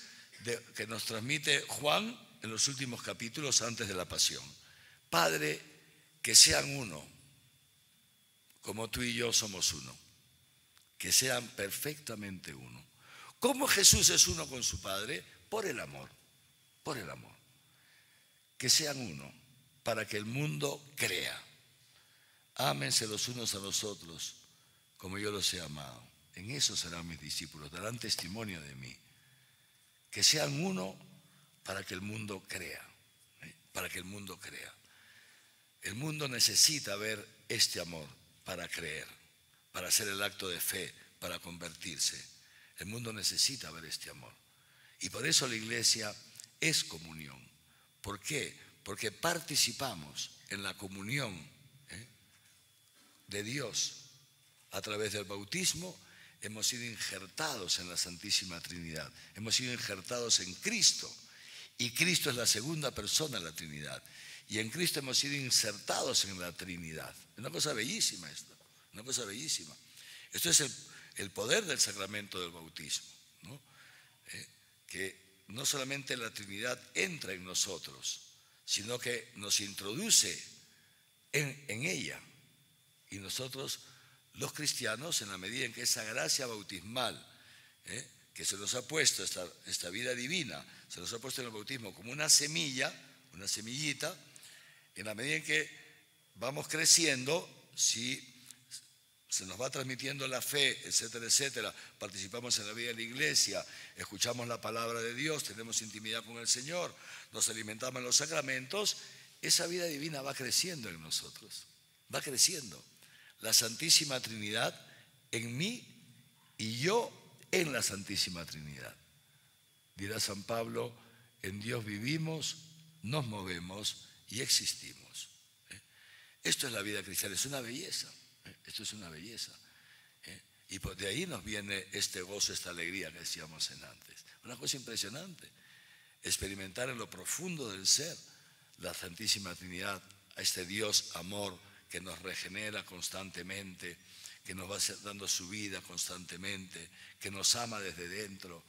S2: que nos transmite Juan en los últimos capítulos antes de la pasión. Padre, que sean uno. como tú y yo somos uno, que sean perfectamente uno. ¿Cómo Jesús es uno con su Padre? Por el amor, por el amor. Que sean uno, para que el mundo crea. Ámense los unos a los otros, como yo los he amado. En eso serán mis discípulos, darán testimonio de mí. Que sean uno para que el mundo crea, para que el mundo crea. El mundo necesita ver este amor para creer, para hacer el acto de fe, para convertirse. El mundo necesita ver este amor. Y por eso la iglesia es comunión. ¿Por qué? Porque participamos en la comunión de Dios. A través del bautismo hemos sido injertados en la Santísima Trinidad. Hemos sido injertados en Cristo. Y Cristo es la segunda persona de la Trinidad. Y en Cristo hemos sido insertados en la Trinidad. Es una cosa bellísima esto. Una cosa bellísima. Esto es el poder del sacramento del bautismo, ¿no? Que no solamente la Trinidad entra en nosotros, sino que nos introduce en ella. Y nosotros, los cristianos, en la medida en que esa gracia bautismal, que se nos ha puesto, esta vida divina, se nos ha puesto en el bautismo como una semilla, una semillita, en la medida en que vamos creciendo, si se nos va transmitiendo la fe, etcétera, etcétera, participamos en la vida de la iglesia, escuchamos la palabra de Dios, tenemos intimidad con el Señor, nos alimentamos en los sacramentos, esa vida divina va creciendo en nosotros, va creciendo. La Santísima Trinidad en mí y yo en la Santísima Trinidad. Dirá San Pablo, en Dios vivimos, nos movemos y existimos. Esto es la vida cristiana, es una belleza. Esto es una belleza. Y de ahí nos viene este gozo, esta alegría que decíamos en antes. Una cosa impresionante. Experimentar en lo profundo del ser la Santísima Trinidad, a este Dios amor que nos regenera constantemente, que nos va dando su vida constantemente, que nos ama desde dentro,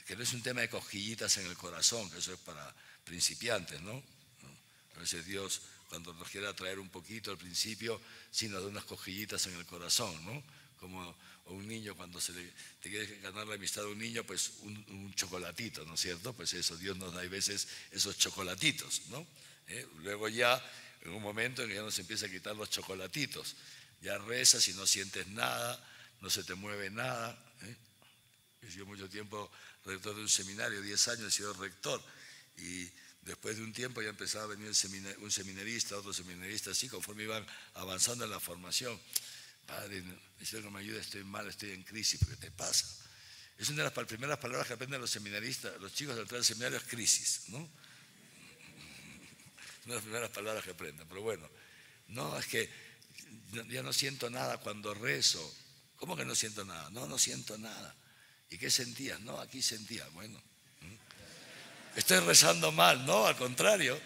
S2: que no es un tema de cosquillitas en el corazón, que eso es para principiantes, ¿no? A veces Dios, cuando nos quiere atraer un poquito al principio, sí nos da unas cosquillitas en el corazón, ¿no? Como un niño cuando te quiere ganar la amistad de un niño, pues un chocolatito, ¿no es cierto? Pues eso, Dios nos da a veces esos chocolatitos, ¿no? Luego ya, en un momento en que ya nos empieza a quitar los chocolatitos, ya rezas y no sientes nada, no se te mueve nada. He sido mucho tiempo rector de un seminario, 10 años he sido rector, y después de un tiempo ya empezaba a venir un seminarista, otro seminarista, así conforme iban avanzando en la formación. Padre, necesito que me ayude, estoy mal, estoy en crisis, ¿qué te pasa? Es una de las primeras palabras que aprenden los seminaristas, los chicos del entrar al seminario, es crisis, ¿no? Una de las primeras palabras que aprenden, pero bueno, no, es que ya no siento nada cuando rezo. ¿Cómo que no siento nada? No, no siento nada. ¿Y qué sentías? No, aquí sentía, bueno. Estoy rezando mal, no, al contrario,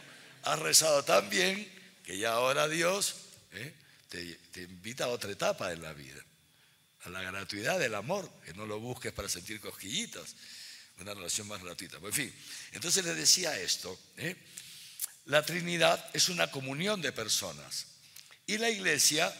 S2: has rezado tan bien que ya ahora Dios te invita a otra etapa en la vida, a la gratuidad del amor, que no lo busques para sentir cosquillitas, una relación más gratuita. Pues, en fin, entonces les decía esto, la Trinidad es una comunión de personas y la iglesia,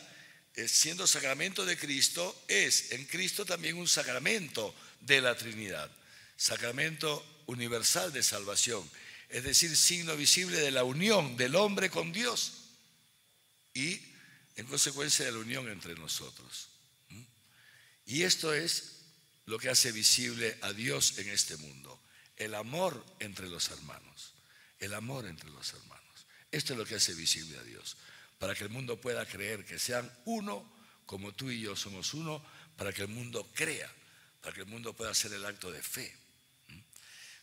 S2: siendo sacramento de Cristo, es en Cristo también un sacramento de la Trinidad, sacramento universal de salvación, es decir, signo visible de la unión del hombre con Dios y en consecuencia de la unión entre nosotros. Y esto es lo que hace visible a Dios en este mundo, el amor entre los hermanos, el amor entre los hermanos. Esto es lo que hace visible a Dios, para que el mundo pueda creer que sean uno, como tú y yo somos uno, para que el mundo crea, para que el mundo pueda hacer el acto de fe.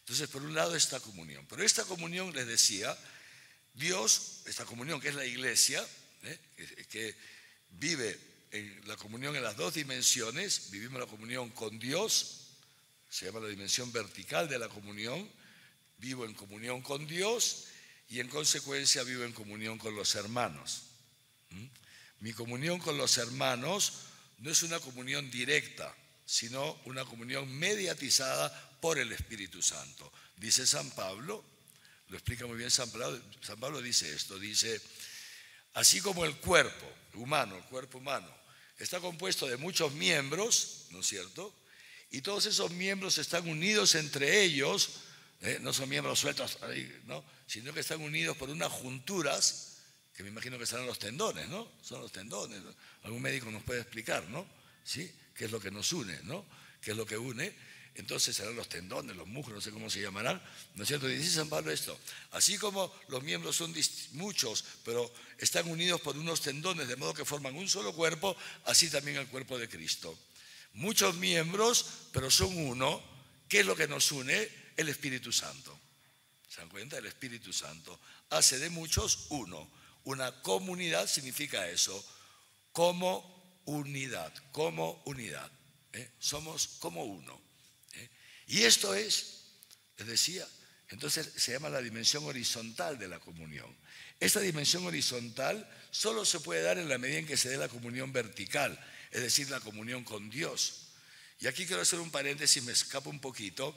S2: Entonces, por un lado, esta comunión. Pero esta comunión, les decía, Dios, esta comunión que es la iglesia, que vive en la comunión en las dos dimensiones, vivimos la comunión con Dios, se llama la dimensión vertical de la comunión, vivo en comunión con Dios y en consecuencia vivo en comunión con los hermanos. Mi comunión con los hermanos no es una comunión directa, sino una comunión mediatizada por el Espíritu Santo. Dice San Pablo, lo explica muy bien San Pablo dice esto, dice, Así como el cuerpo humano, está compuesto de muchos miembros, ¿no es cierto? Y todos esos miembros están unidos entre ellos, no son miembros sueltos ahí, ¿no? Sino que están unidos por unas junturas, que me imagino que serán los tendones, ¿no? Son los tendones, ¿no? Algún médico nos puede explicar, ¿no? ¿Sí? ¿Qué es lo que nos une, ¿no? ¿Qué es lo que une? Entonces serán los tendones, los músculos, no sé cómo se llamarán, ¿no es cierto? Y dice San Pablo esto: así como los miembros son muchos, pero están unidos por unos tendones, de modo que forman un solo cuerpo, así también el cuerpo de Cristo. Muchos miembros, pero son uno. ¿Qué es lo que nos une? El Espíritu Santo. ¿Se dan cuenta? El Espíritu Santo hace de muchos uno. Una comunidad significa eso, como unidad, Somos como uno. Y esto es, les decía, entonces se llama la dimensión horizontal de la comunión. Esta dimensión horizontal solo se puede dar en la medida en que se dé la comunión vertical, es decir, la comunión con Dios. Y aquí quiero hacer un paréntesis, me escapo un poquito,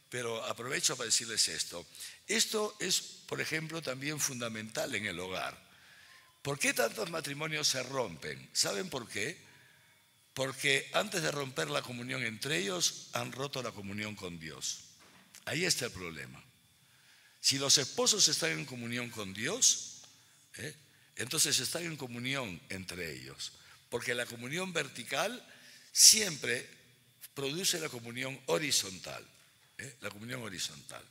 S2: pero aprovecho para decirles esto. Esto es, por ejemplo, también fundamental en el hogar. ¿Por qué tantos matrimonios se rompen? ¿Saben por qué? Porque antes de romper la comunión entre ellos, han roto la comunión con Dios. Ahí está el problema. Si los esposos están en comunión con Dios, entonces están en comunión entre ellos. Porque la comunión vertical siempre produce la comunión horizontal. La comunión horizontal.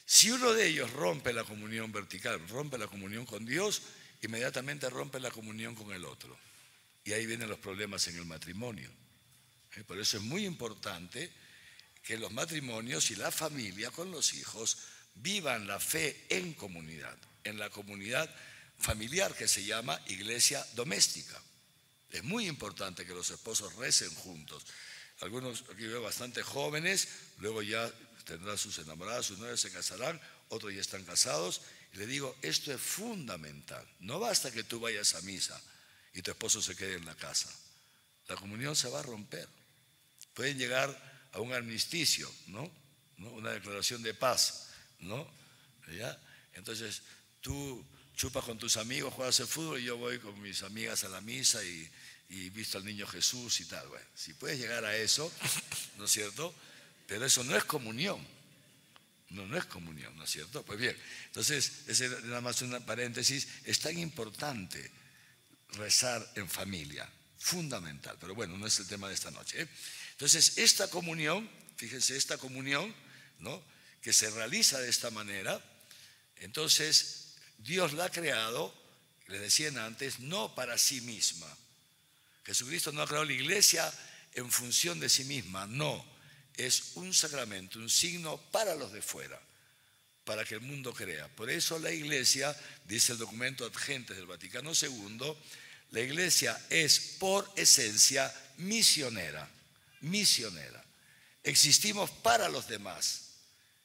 S2: Si uno de ellos rompe la comunión vertical, rompe la comunión con Dios, inmediatamente rompe la comunión con el otro. Y ahí vienen los problemas en el matrimonio. Por eso es muy importante que los matrimonios y la familia con los hijos vivan la fe en comunidad, en la comunidad familiar que se llama iglesia doméstica. Es muy importante que los esposos recen juntos. Algunos, aquí veo bastante jóvenes, luego ya tendrán sus enamoradas, sus novias, se casarán, otros ya están casados. Y le digo, esto es fundamental. No basta que tú vayas a misa y tu esposo se quede en la casa. La comunión se va a romper. Pueden llegar a un armisticio, ¿no? Una declaración de paz, ¿no? ¿Ya? Entonces, tú chupas con tus amigos, juegas el fútbol y yo voy con mis amigas a la misa y visto al niño Jesús y tal. Bueno, si puedes llegar a eso, ¿no es cierto? Pero eso no es comunión. No es comunión, ¿no es cierto? Pues bien, entonces, ese era nada más un paréntesis. Es tan importante rezar en familia, fundamental, pero bueno, no es el tema de esta noche. Entonces, esta comunión, fíjense, esta comunión, ¿no?, que se realiza de esta manera, entonces Dios la ha creado, les decían antes, no para sí misma. Jesucristo no ha creado la iglesia en función de sí misma, no, es un sacramento, un signo para los de fuera, para que el mundo crea. Por eso la iglesia, dice el documento Ad Gentes del Vaticano II, la iglesia es por esencia misionera. Existimos para los demás.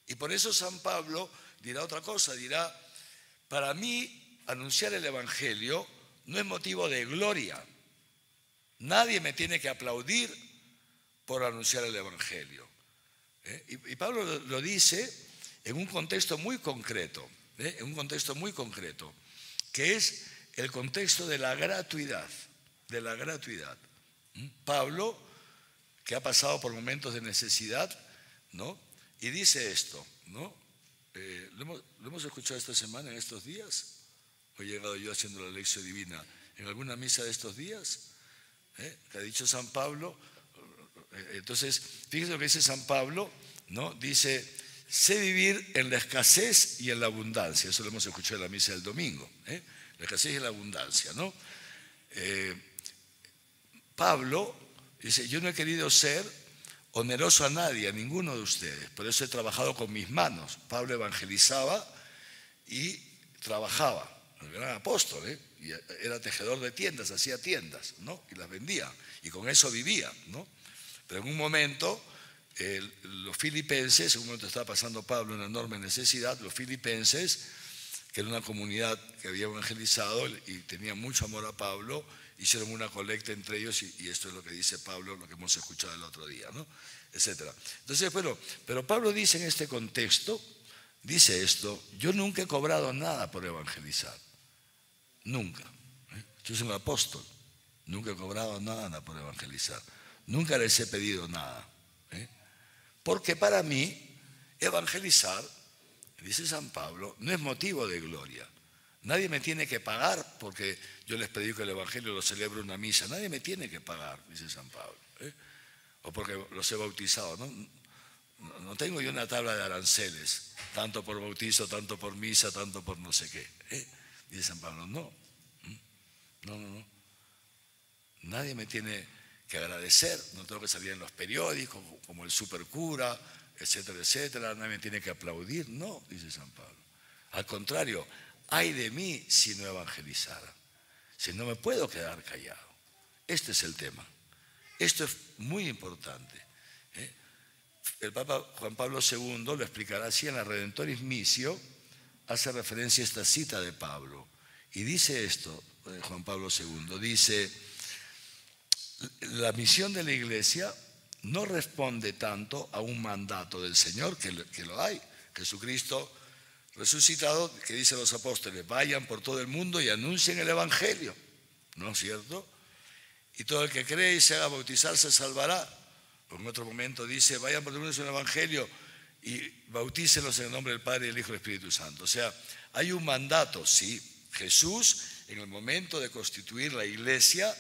S2: Y por eso San Pablo dirá otra cosa, dirá, para mí anunciar el Evangelio no es motivo de gloria. Nadie me tiene que aplaudir por anunciar el Evangelio. Y Pablo lo dice en un contexto muy concreto, que es el contexto de la gratuidad, Pablo, que ha pasado por momentos de necesidad, ¿no?, y dice esto, ¿no? ¿Lo hemos escuchado esta semana, en estos días? He llegado yo haciendo la lección divina en alguna misa de estos días, que ha dicho San Pablo. Entonces, fíjense lo que dice San Pablo, ¿no? Dice, sé vivir en la escasez y en la abundancia. Eso lo hemos escuchado en la misa del domingo, la escasez y la abundancia, ¿no? Pablo dice, yo no he querido ser oneroso a nadie, a ninguno de ustedes, por eso he trabajado con mis manos. Pablo evangelizaba y trabajaba, el gran apóstol, y era tejedor de tiendas, hacía tiendas, ¿no?, y las vendía, y con eso vivía, ¿no? Pero en un momento, los filipenses, en un momento estaba pasando Pablo una enorme necesidad, los filipenses, que era una comunidad que había evangelizado y tenía mucho amor a Pablo, hicieron una colecta entre ellos y esto es lo que dice Pablo, lo que hemos escuchado el otro día, ¿no?, etcétera. Entonces, bueno, pero Pablo dice en este contexto, dice esto, yo nunca he cobrado nada por evangelizar. Nunca. Yo soy un apóstol. Nunca he cobrado nada por evangelizar. Nunca les he pedido nada. Porque para mí, evangelizar, dice San Pablo, no es motivo de gloria. Nadie me tiene que pagar porque yo les predico el evangelio, lo celebro en una misa. Nadie me tiene que pagar, dice San Pablo. O porque los he bautizado. No tengo yo una tabla de aranceles, tanto por bautizo, tanto por misa, tanto por no sé qué. Dice San Pablo, no. Nadie me tiene que agradecer, no tengo que salir en los periódicos como el supercura, etcétera, etcétera. Nadie me tiene que aplaudir, no, dice San Pablo. Al contrario, ay de mí si no evangelizara, si no me puedo quedar callado. Este es el tema. Esto es muy importante. El Papa Juan Pablo II lo explicará así en la Redentoris Missio, hace referencia a esta cita de Pablo. Y dice esto, Juan Pablo II, dice, la misión de la Iglesia no responde tanto a un mandato del Señor, que lo hay. Jesucristo resucitado, que dice a los apóstoles, vayan por todo el mundo y anuncien el Evangelio, ¿no es cierto? Y todo el que cree y se haga bautizar se salvará. En otro momento dice, vayan por todo el mundo y anuncien el Evangelio y bautícenlos en el nombre del Padre, y del Hijo y del Espíritu Santo. O sea, hay un mandato, sí. Jesús, en el momento de constituir la Iglesia,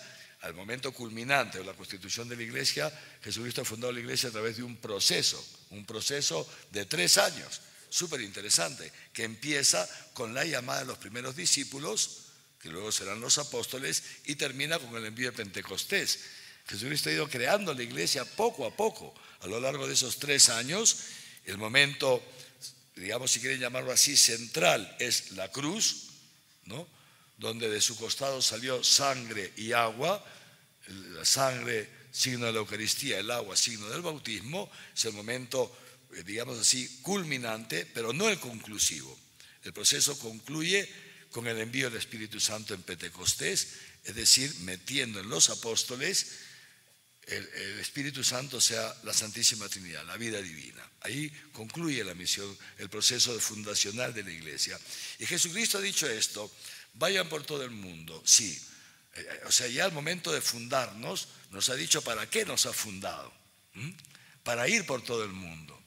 S2: al momento culminante de la constitución de la Iglesia, Jesucristo ha fundado la Iglesia a través de un proceso de 3 años, súper interesante, que empieza con la llamada de los primeros discípulos, que luego serán los apóstoles, y termina con el envío de Pentecostés. Jesucristo ha ido creando la Iglesia poco a poco, a lo largo de esos 3 años. El momento, digamos, si quieren llamarlo así, central es la cruz, ¿no? Donde de su costado salió sangre y agua, la sangre signo de la Eucaristía, el agua signo del bautismo. Es el momento, digamos así, culminante, pero no el conclusivo. El proceso concluye con el envío del Espíritu Santo en Pentecostés, es decir, metiendo en los apóstoles el Espíritu Santo, o sea, la Santísima Trinidad, la vida divina. Ahí concluye la misión, el proceso fundacional de la Iglesia. Y Jesucristo ha dicho esto, vayan por todo el mundo, sí. O sea, ya al momento de fundarnos, nos ha dicho para qué nos ha fundado. Para ir por todo el mundo,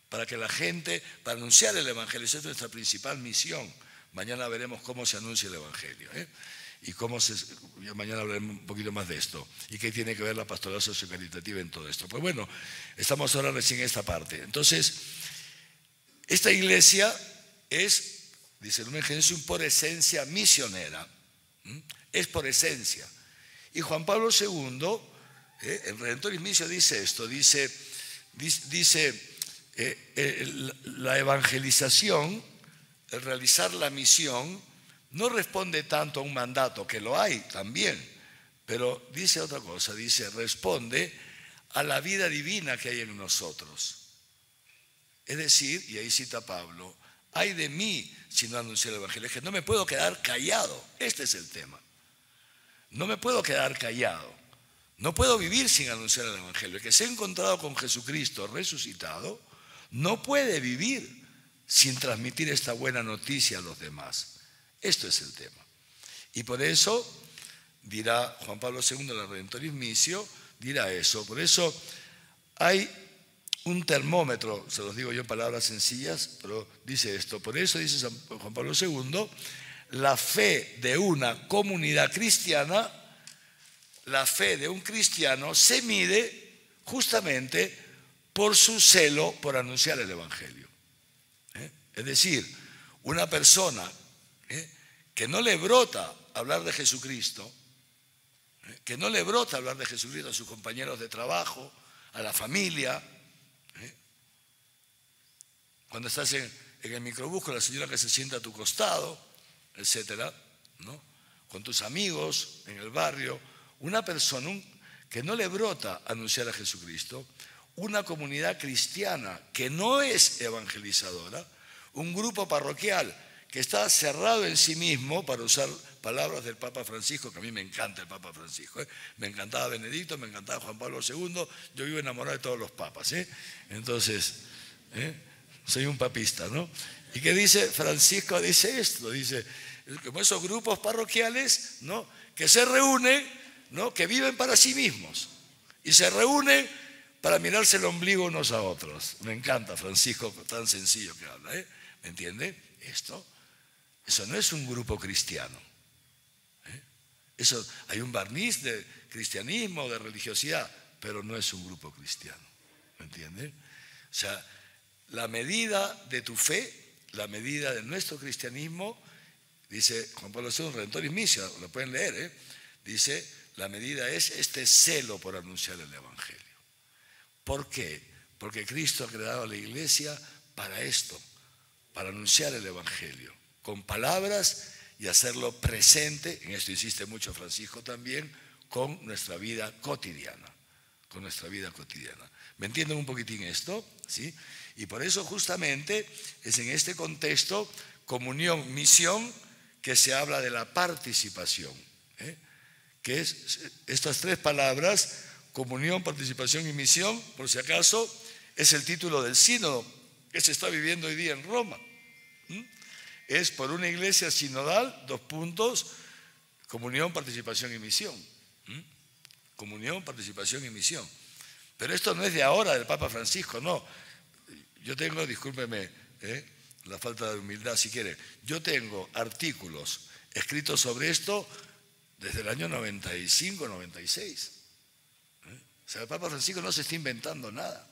S2: para que la gente, para anunciar el Evangelio. Esa es nuestra principal misión. Mañana veremos cómo se anuncia el Evangelio. Y mañana hablaremos un poquito más de esto. Y qué tiene que ver la pastoral sociocaritativa en todo esto. Pues bueno, estamos ahora recién en esta parte. Entonces, esta iglesia es, dice el Lumen Gentium, por esencia misionera. Es por esencia. Y Juan Pablo II, en Redentoris Missio dice esto, dice la evangelización, el realizar la misión, no responde tanto a un mandato, que lo hay también, pero dice otra cosa, dice, responde a la vida divina que hay en nosotros. Es decir, y ahí cita Pablo, ay de mí si no anuncio el Evangelio. Es que no me puedo quedar callado, este es el tema. No me puedo quedar callado, no puedo vivir sin anunciar el Evangelio. El que se ha encontrado con Jesucristo resucitado no puede vivir sin transmitir esta buena noticia a los demás. Esto es el tema. Y por eso dirá Juan Pablo II en la Redentoris Missio, dirá eso. Por eso hay un termómetro, se los digo yo en palabras sencillas, pero dice esto. Por eso dice Juan Pablo II, la fe de una comunidad cristiana, la fe de un cristiano se mide justamente por su celo por anunciar el Evangelio. Es decir, una persona que no le brota hablar de Jesucristo, que no le brota hablar de Jesucristo a sus compañeros de trabajo, a la familia. Cuando estás en el microbús con la señora que se sienta a tu costado, etcétera, ¿no? Con tus amigos en el barrio, una persona que no le brota anunciar a Jesucristo, una comunidad cristiana que no es evangelizadora, un grupo parroquial que está cerrado en sí mismo, para usar palabras del Papa Francisco, que a mí me encanta el Papa Francisco, me encantaba Benedicto, me encantaba Juan Pablo II, yo vivo enamorado de todos los papas, entonces, soy un papista, ¿no? ¿Y qué dice Francisco? Dice esto, dice, como esos grupos parroquiales, ¿no?, que se reúnen, ¿no?, que viven para sí mismos y se reúnen para mirarse el ombligo unos a otros. Me encanta, Francisco, tan sencillo que habla, ¿me entiende? Eso no es un grupo cristiano. Eso, hay un barniz de cristianismo, de religiosidad, pero no es un grupo cristiano, ¿me entiende? O sea, la medida de tu fe, la medida de nuestro cristianismo, dice Juan Pablo II, Redentoris Missio, lo pueden leer, dice, la medida es este celo por anunciar el Evangelio. ¿Por qué? Porque Cristo ha creado a la iglesia para esto, para anunciar el Evangelio, con palabras y hacerlo presente, en esto insiste mucho Francisco también, con nuestra vida cotidiana, con nuestra vida cotidiana. ¿Me entienden un poquitín esto? ¿Sí? Y por eso justamente es en este contexto, comunión, misión, que se habla de la participación, que es estas tres palabras, comunión, participación y misión, por si acaso, es el título del sínodo que se está viviendo hoy día en Roma. Es por una iglesia sinodal, 2 puntos, comunión, participación y misión. Comunión, participación y misión. Pero esto no es de ahora, del Papa Francisco, no. Yo tengo, discúlpeme, la falta de humildad si quiere, yo tengo artículos escritos sobre esto desde el año 95, 96. O sea, el Papa Francisco no se está inventando nada.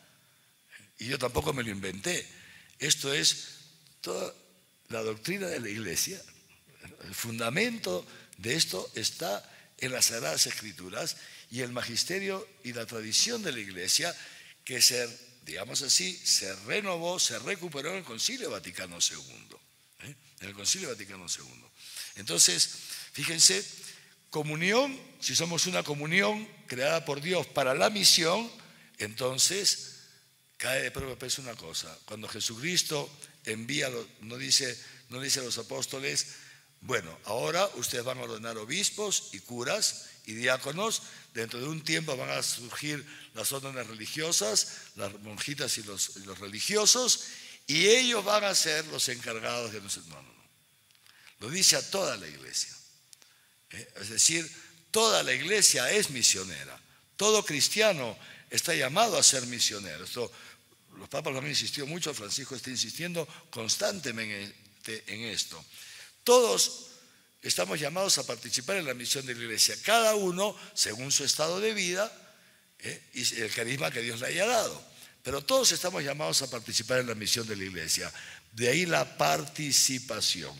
S2: Y yo tampoco me lo inventé. Esto es toda la doctrina de la Iglesia. El fundamento de esto está en las Sagradas Escrituras y el magisterio y la tradición de la Iglesia que digamos así, se renovó, se recuperó en el Concilio Vaticano II. En el Concilio Vaticano II. Entonces, fíjense, comunión, si somos una comunión creada por Dios para la misión, entonces cae de propio peso una cosa. Cuando Jesucristo envía, no dice a los apóstoles, bueno, ahora ustedes van a ordenar obispos y curas y diáconos, dentro de un tiempo van a surgir las órdenes religiosas, las monjitas y los religiosos, y ellos van a ser los encargados de nosotros. No. Lo dice a toda la iglesia. Es decir, toda la iglesia es misionera. Todo cristiano está llamado a ser misionero. Esto, los papas lo han insistido mucho, Francisco está insistiendo constantemente en esto. Todos estamos llamados a participar en la misión de la iglesia, cada uno según su estado de vida y el carisma que Dios le haya dado. Pero todos estamos llamados a participar en la misión de la iglesia. De ahí la participación.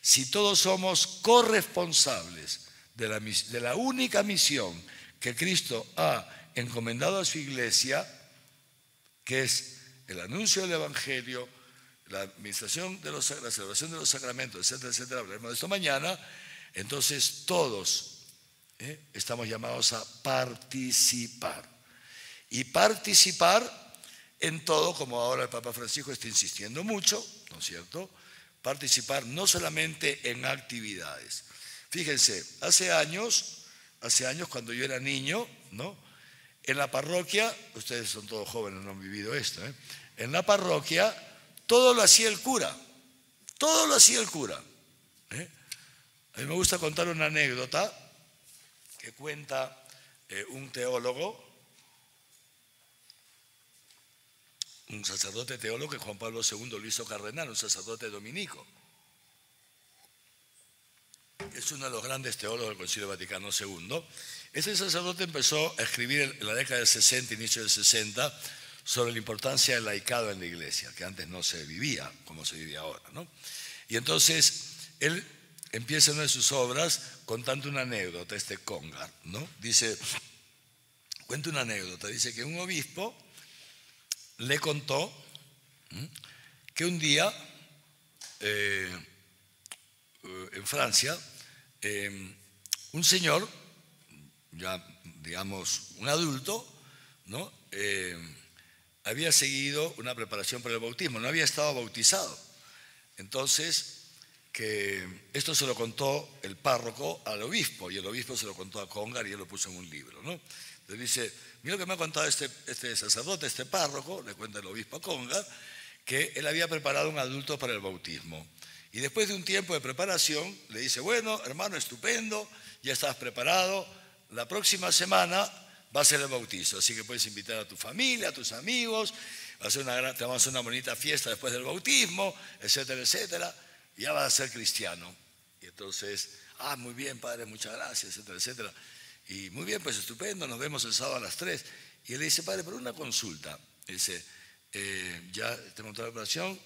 S2: Si todos somos corresponsables de la única misión que Cristo ha encomendado a su iglesia, que es el anuncio del Evangelio, la administración la celebración de los sacramentos, etcétera, etcétera, hablaremos de esto mañana, entonces todos estamos llamados a participar. Y participar en todo, como ahora el Papa Francisco está insistiendo mucho, ¿no es cierto? Participar no solamente en actividades. Fíjense, hace años cuando yo era niño, ¿no?, en la parroquia, ustedes son todos jóvenes, no han vivido esto, en la parroquia todo lo hacía el cura, todo lo hacía el cura. A mí me gusta contar una anécdota que cuenta un teólogo, un sacerdote teólogo que Juan Pablo II lo hizo cardenal, un sacerdote dominico. Es uno de los grandes teólogos del Concilio Vaticano II. Este sacerdote empezó a escribir en la década del 60, inicio del 60, sobre la importancia del laicado en la iglesia, que antes no se vivía como se vive ahora, ¿no? Y entonces él empieza una de sus obras contando una anécdota, Congar, ¿no? Cuenta una anécdota, dice que un obispo le contó que un día en Francia un señor, ya digamos un adulto, ¿no?, había seguido una preparación para el bautismo, no había estado bautizado. Entonces, que esto se lo contó el párroco al obispo y el obispo se lo contó a Congar y él lo puso en un libro, ¿no? Entonces dice, mira lo que me ha contado este sacerdote, este párroco, le cuenta el obispo a Congar, que él había preparado un adulto para el bautismo, Y después de un tiempo de preparación, le dice, bueno, hermano, estupendo, ya estás preparado, la próxima semana va a ser el bautizo, así que puedes invitar a tu familia, a tus amigos, te vamos a hacer una bonita fiesta después del bautismo, etcétera, etcétera, y ya vas a ser cristiano. Y entonces, muy bien, padre, muchas gracias, etcétera, etcétera. Y muy bien, pues estupendo, nos vemos el sábado a las 3. Y él le dice, padre, pero una consulta. Él dice, ya tengo toda la operación,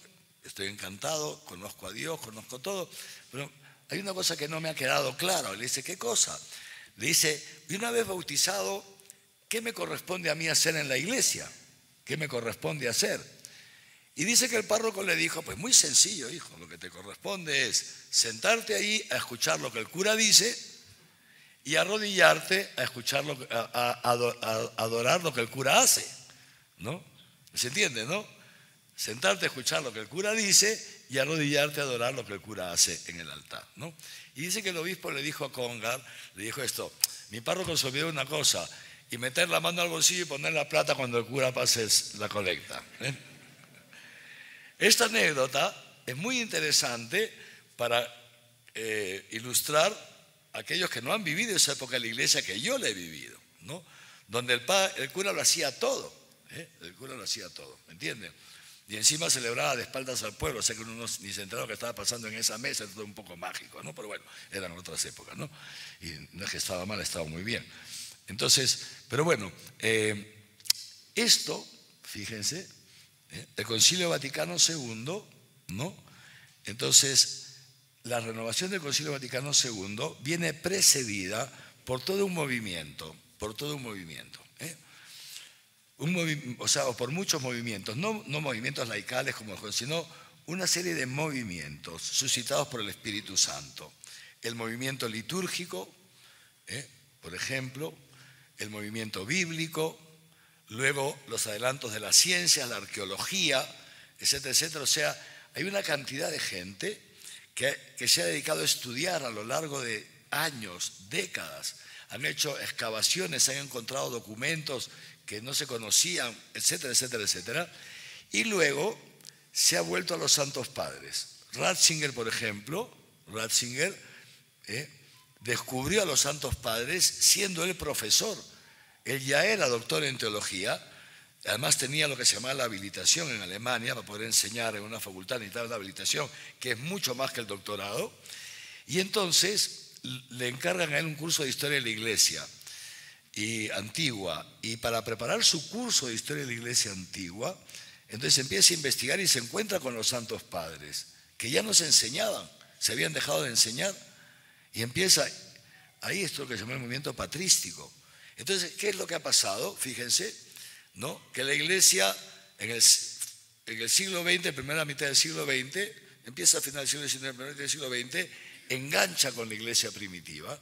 S2: estoy encantado, conozco a Dios, conozco todo, pero hay una cosa que no me ha quedado claro. Le dice, ¿qué cosa? Le dice, y una vez bautizado, ¿qué me corresponde a mí hacer en la iglesia? ¿Qué me corresponde hacer? Y dice que el párroco le dijo, pues muy sencillo, hijo, lo que te corresponde es sentarte ahí a escuchar lo que el cura dice y arrodillarte a escuchar a adorar lo que el cura hace, ¿no? ¿Se entiende, no? Sentarte a escuchar lo que el cura dice y arrodillarte a adorar lo que el cura hace en el altar, ¿no? Y dice que el obispo le dijo a Congar, le dijo esto, mi párroco se olvidó una cosa, y meter la mano al bolsillo y poner la plata cuando el cura pase la colecta. Esta anécdota es muy interesante para ilustrar a aquellos que no han vivido esa época de la iglesia que yo la he vivido, ¿no? Donde el cura lo hacía todo, el cura lo hacía todo, ¿me entienden? Y encima celebraba de espaldas al pueblo, o sea que uno ni se enteraba lo que estaba pasando en esa mesa, todo un poco mágico, ¿no? Pero bueno, eran otras épocas, ¿no? Y no es que estaba mal, estaba muy bien. Entonces, pero bueno, esto, fíjense, el Concilio Vaticano II, ¿no? Entonces, la renovación del Concilio Vaticano II viene precedida por todo un movimiento, o por muchos movimientos, no movimientos laicales como sino una serie de movimientos suscitados por el Espíritu Santo. El movimiento litúrgico, por ejemplo, el movimiento bíblico, luego los adelantos de la ciencia, la arqueología, etcétera, etcétera. O sea, hay una cantidad de gente que se ha dedicado a estudiar a lo largo de años, décadas. Han hecho excavaciones, han encontrado documentos que no se conocían, etcétera, etcétera, etcétera. Y luego se ha vuelto a los santos padres. Ratzinger, por ejemplo, descubrió a los santos padres siendo él profesor. Él ya era doctor en teología, además tenía lo que se llama la habilitación en Alemania para poder enseñar en una facultad, necesitaba la habilitación, que es mucho más que el doctorado. Y entonces le encargan a él un curso de historia de la iglesia antigua, y para preparar su curso de historia de la iglesia antigua, entonces empieza a investigar y se encuentra con los santos padres, que ya no se enseñaban, se habían dejado de enseñar, y empieza, ahí es lo que se llama el movimiento patrístico. Entonces, ¿qué es lo que ha pasado? Fíjense, ¿no? Que la iglesia en el siglo XX, primera mitad del siglo XX, empieza a final del siglo XIX, primera mitad del siglo XX, engancha con la iglesia primitiva,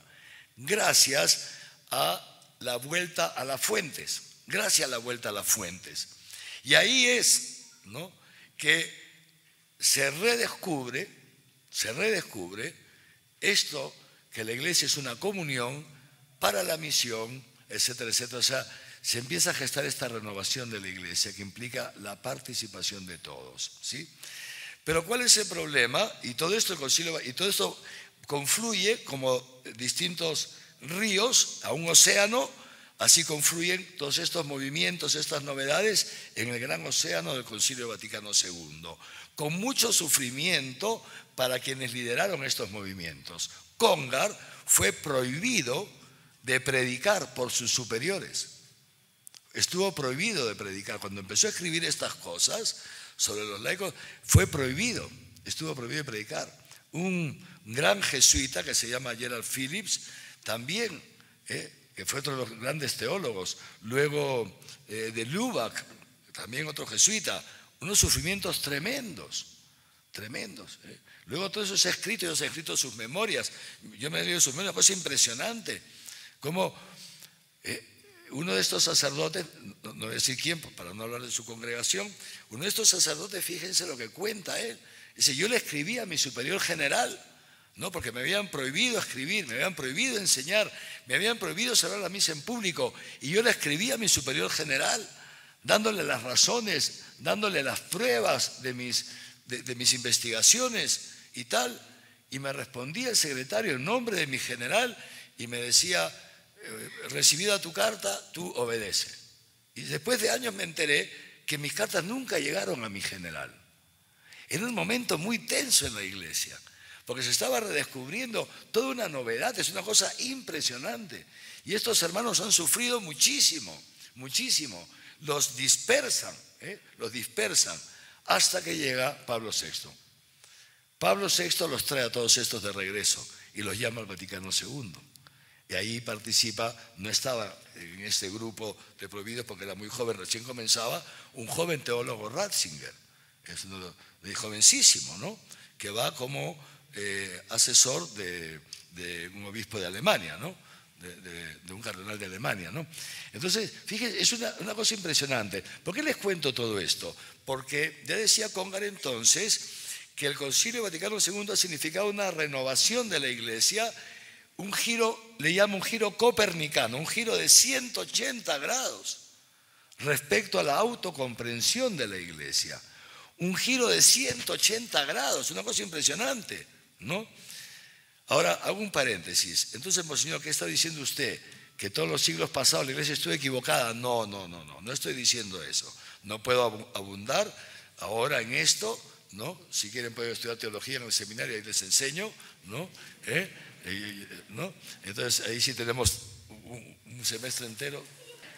S2: gracias a la vuelta a las fuentes, Y ahí es, ¿no?, que se redescubre esto, que la iglesia es una comunión para la misión, etcétera, etcétera. O sea, se empieza a gestar esta renovación de la iglesia que implica la participación de todos, ¿sí? Pero ¿cuál es el problema? Y todo esto confluye como distintos ríos a un océano, así confluyen todos estos movimientos, estas novedades en el gran océano del Concilio Vaticano II, con mucho sufrimiento para quienes lideraron estos movimientos. Congar fue prohibido de predicar por sus superiores. Estuvo prohibido de predicar. Cuando empezó a escribir estas cosas sobre los laicos, estuvo prohibido de predicar. Un gran jesuita que se llama Gerald Phillips, también, que fue otro de los grandes teólogos, luego de Lubac, también otro jesuita, unos sufrimientos tremendos. Luego todo eso se ha escrito, ellos han escrito sus memorias. Yo me he leído sus memorias, una cosa impresionante. Como uno de estos sacerdotes, no voy a decir quién, para no hablar de su congregación, uno de estos sacerdotes, fíjense lo que cuenta él. Dice, yo le escribí a mi superior general, ¿no? Porque me habían prohibido escribir, me habían prohibido enseñar, me habían prohibido celebrar la misa en público, y yo le escribí a mi superior general, dándole las razones, dándole las pruebas de mis investigaciones, y tal. Y me respondía el secretario en nombre de mi general y me decía, recibida tu carta, tú obedece. Y después de años me enteré que mis cartas nunca llegaron a mi general. Era un momento muy tenso en la iglesia, porque se estaba redescubriendo toda una novedad, es una cosa impresionante. Y estos hermanos han sufrido muchísimo, muchísimo. Los dispersan, hasta que llega Pablo VI. Pablo VI los trae a todos estos de regreso y los llama al Vaticano II. Y ahí participa, no estaba en este grupo de prohibidos porque era muy joven, recién comenzaba, un joven teólogo Ratzinger, es uno de jovencísimo, ¿no? Que va como asesor de un obispo de Alemania, ¿no? De un cardenal de Alemania, ¿no? Entonces, fíjense, es una cosa impresionante. ¿Por qué les cuento todo esto? Porque ya decía Congar entonces que el Concilio Vaticano II ha significado una renovación de la Iglesia, un giro, le llama un giro copernicano, un giro de 180 grados respecto a la autocomprensión de la Iglesia. Un giro de 180 grados, una cosa impresionante, ¿no? Ahora, hago un paréntesis. Entonces, Monseñor, ¿qué está diciendo usted? ¿Que todos los siglos pasados la Iglesia estuvo equivocada? No estoy diciendo eso. No puedo abundar ahora en esto, ¿no? Si quieren pueden estudiar teología en el seminario, ahí les enseño, ¿no? ¿No? Entonces, ahí sí tenemos un semestre entero.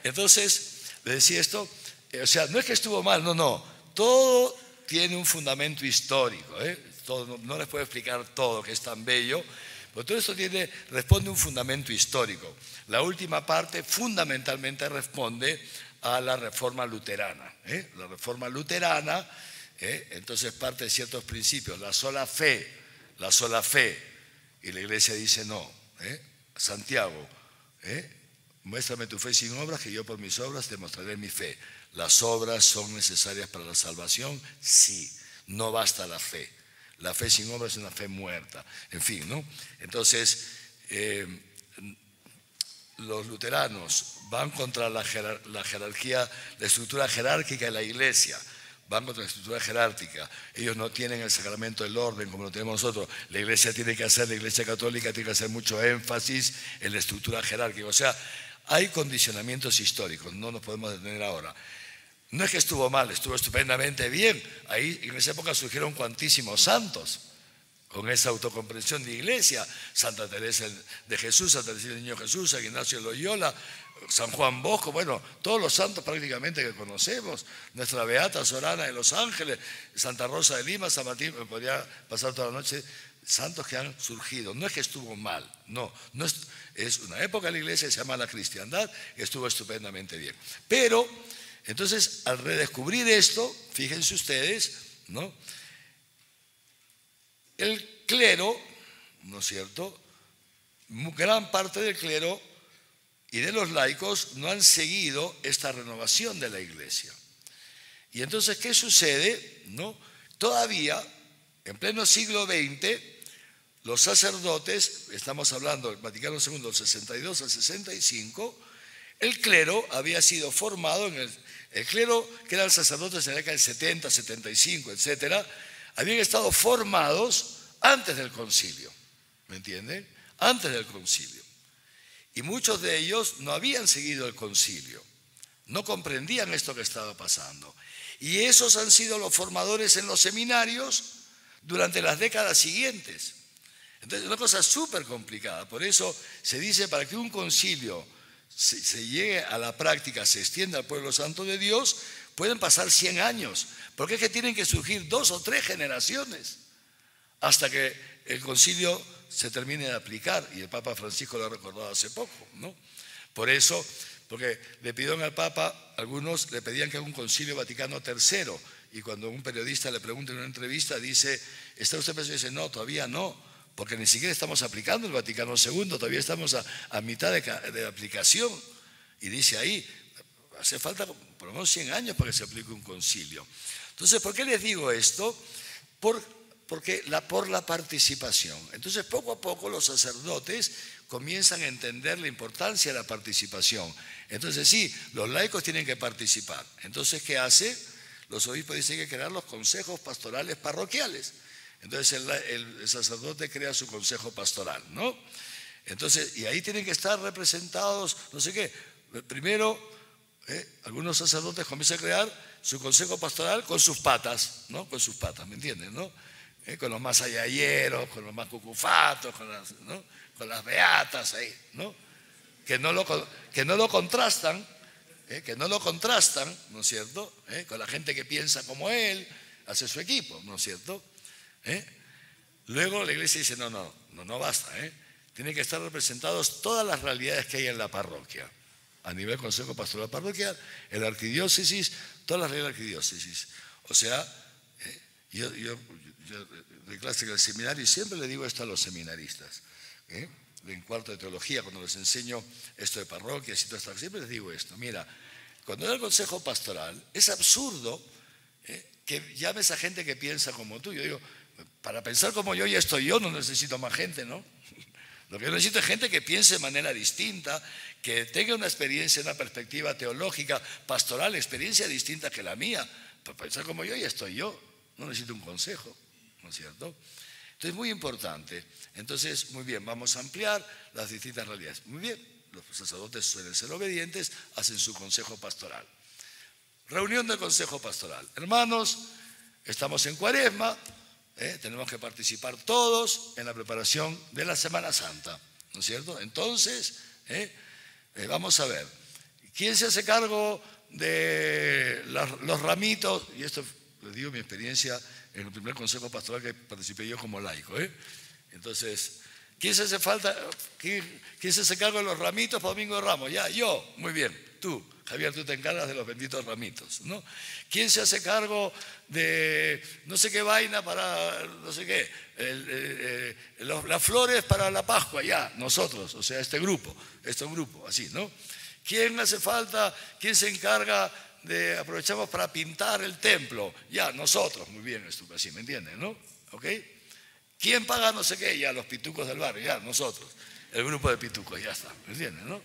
S2: Entonces, le decía esto, o sea, no es que estuvo mal, no. Todo tiene un fundamento histórico, Todo, no les puedo explicar todo, que es tan bello, pero todo esto responde a un fundamento histórico. La última parte fundamentalmente responde a la reforma luterana. La reforma luterana, entonces parte de ciertos principios, la sola fe, y la Iglesia dice no. Santiago, muéstrame tu fe sin obras, que yo por mis obras te mostraré mi fe. ¿Las obras son necesarias para la salvación? Sí, no basta la fe. La fe sin obras es una fe muerta. En fin, ¿no? Entonces, los luteranos van contra la jerarquía, la estructura jerárquica de la Iglesia, van contra la estructura jerárquica. Ellos no tienen el sacramento del orden como lo tenemos nosotros. La Iglesia Católica tiene que hacer mucho énfasis en la estructura jerárquica. O sea, hay condicionamientos históricos, no nos podemos detener ahora. No es que estuvo mal, estuvo estupendamente bien. Ahí en esa época surgieron cuantísimos santos con esa autocomprensión de Iglesia. Santa Teresa de Jesús, Santa Teresa del Niño Jesús, San Ignacio de Loyola, San Juan Bosco, bueno, todos los santos prácticamente que conocemos, nuestra Beata Sorana de Los Ángeles, Santa Rosa de Lima, San Martín, me podría pasar toda la noche, santos que han surgido. No es que estuvo mal, no es una época de la Iglesia que se llama la cristiandad, que estuvo estupendamente bien. Pero entonces, al redescubrir esto, fíjense ustedes, ¿no? El clero, ¿no es cierto? Gran parte del clero y de los laicos no han seguido esta renovación de la Iglesia. Y entonces, ¿qué sucede? ¿No? Todavía, en pleno siglo XX, los sacerdotes, estamos hablando del Vaticano II del 62 al 65, el clero había sido formado en el clero, que eran sacerdotes en la década del 70, 75, etcétera, habían estado formados antes del concilio, ¿me entienden? Antes del concilio. Y muchos de ellos no habían seguido el concilio, no comprendían esto que estaba pasando. Y esos han sido los formadores en los seminarios durante las décadas siguientes. Entonces es una cosa súper complicada. Por eso se dice, para que un concilio se llegue a la práctica, se extienda al pueblo santo de Dios, pueden pasar 100 años, porque es que tienen que surgir 2 o 3 generaciones hasta que el concilio se termine de aplicar, y el Papa Francisco lo ha recordado hace poco, ¿no? Por eso, porque le pidieron al Papa, algunos le pedían que haga un concilio Vaticano III, y cuando un periodista le pregunta en una entrevista, dice, ¿está usted pensando? Y dice, no, todavía no, porque ni siquiera estamos aplicando el Vaticano II, todavía estamos a mitad de aplicación. Y dice ahí, hace falta por lo menos 100 años para que se aplique un concilio. Entonces, ¿por qué les digo esto? Por la participación. Entonces, poco a poco los sacerdotes comienzan a entender la importancia de la participación. Entonces, sí, los laicos tienen que participar. Entonces, ¿qué hace? Los obispos dicen que hay que crear los consejos pastorales parroquiales. Entonces el sacerdote crea su consejo pastoral, ¿no? Entonces, y ahí tienen que estar representados, no sé qué. Primero, algunos sacerdotes comienzan a crear su consejo pastoral con sus patas, ¿no? Con sus patas, ¿me entienden, no? Con los más ayayeros, con los más cucufatos, ¿no? Con las beatas ahí, ¿no? Que no lo contrastan, ¿no es cierto? Con la gente que piensa como él, hace su equipo, ¿no es cierto? Luego la iglesia dice, no basta, tienen que estar representados todas las realidades que hay en la parroquia. A nivel consejo pastoral parroquial, en la arquidiócesis, todas las realidades de la arquidiócesis. O sea, yo doy clase en el seminario y siempre le digo esto a los seminaristas. En cuarto de teología, cuando les enseño esto de parroquias y todo esto, siempre les digo esto. Mira, cuando era el consejo pastoral, es absurdo que llames a gente que piensa como tú. Yo digo, para pensar como yo ya estoy yo, no necesito más gente, ¿no? Lo que yo necesito es gente que piense de manera distinta, que tenga una experiencia, una perspectiva teológica, pastoral, experiencia distinta que la mía. Para pensar como yo ya estoy yo, no necesito un consejo, ¿no es cierto? Entonces, muy importante. Entonces, muy bien, vamos a ampliar las distintas realidades. Muy bien, los sacerdotes suelen ser obedientes, hacen su consejo pastoral. Reunión del consejo pastoral. Hermanos, estamos en Cuaresma, tenemos que participar todos en la preparación de la Semana Santa, ¿no es cierto? Entonces, vamos a ver, ¿quién se hace cargo de los ramitos? Y esto les digo mi experiencia en el primer consejo pastoral que participé yo como laico. Entonces, ¿quién se hace cargo de los ramitos para Domingo de Ramos? Ya, yo, muy bien, tú. Javier, tú te encargas de los benditos ramitos, ¿no? ¿Quién se hace cargo de no sé qué vaina para no sé qué? Las flores para la Pascua, ya, nosotros, o sea, este grupo, así, ¿no? ¿Quién hace falta? ¿Quién se encarga de, aprovechamos para pintar el templo? Ya, nosotros, muy bien, esto así, ¿me entienden, no? ¿Ok? ¿Quién paga no sé qué? Ya, los pitucos del barrio, ya, nosotros, el grupo de pitucos, ya está, ¿me entienden, no?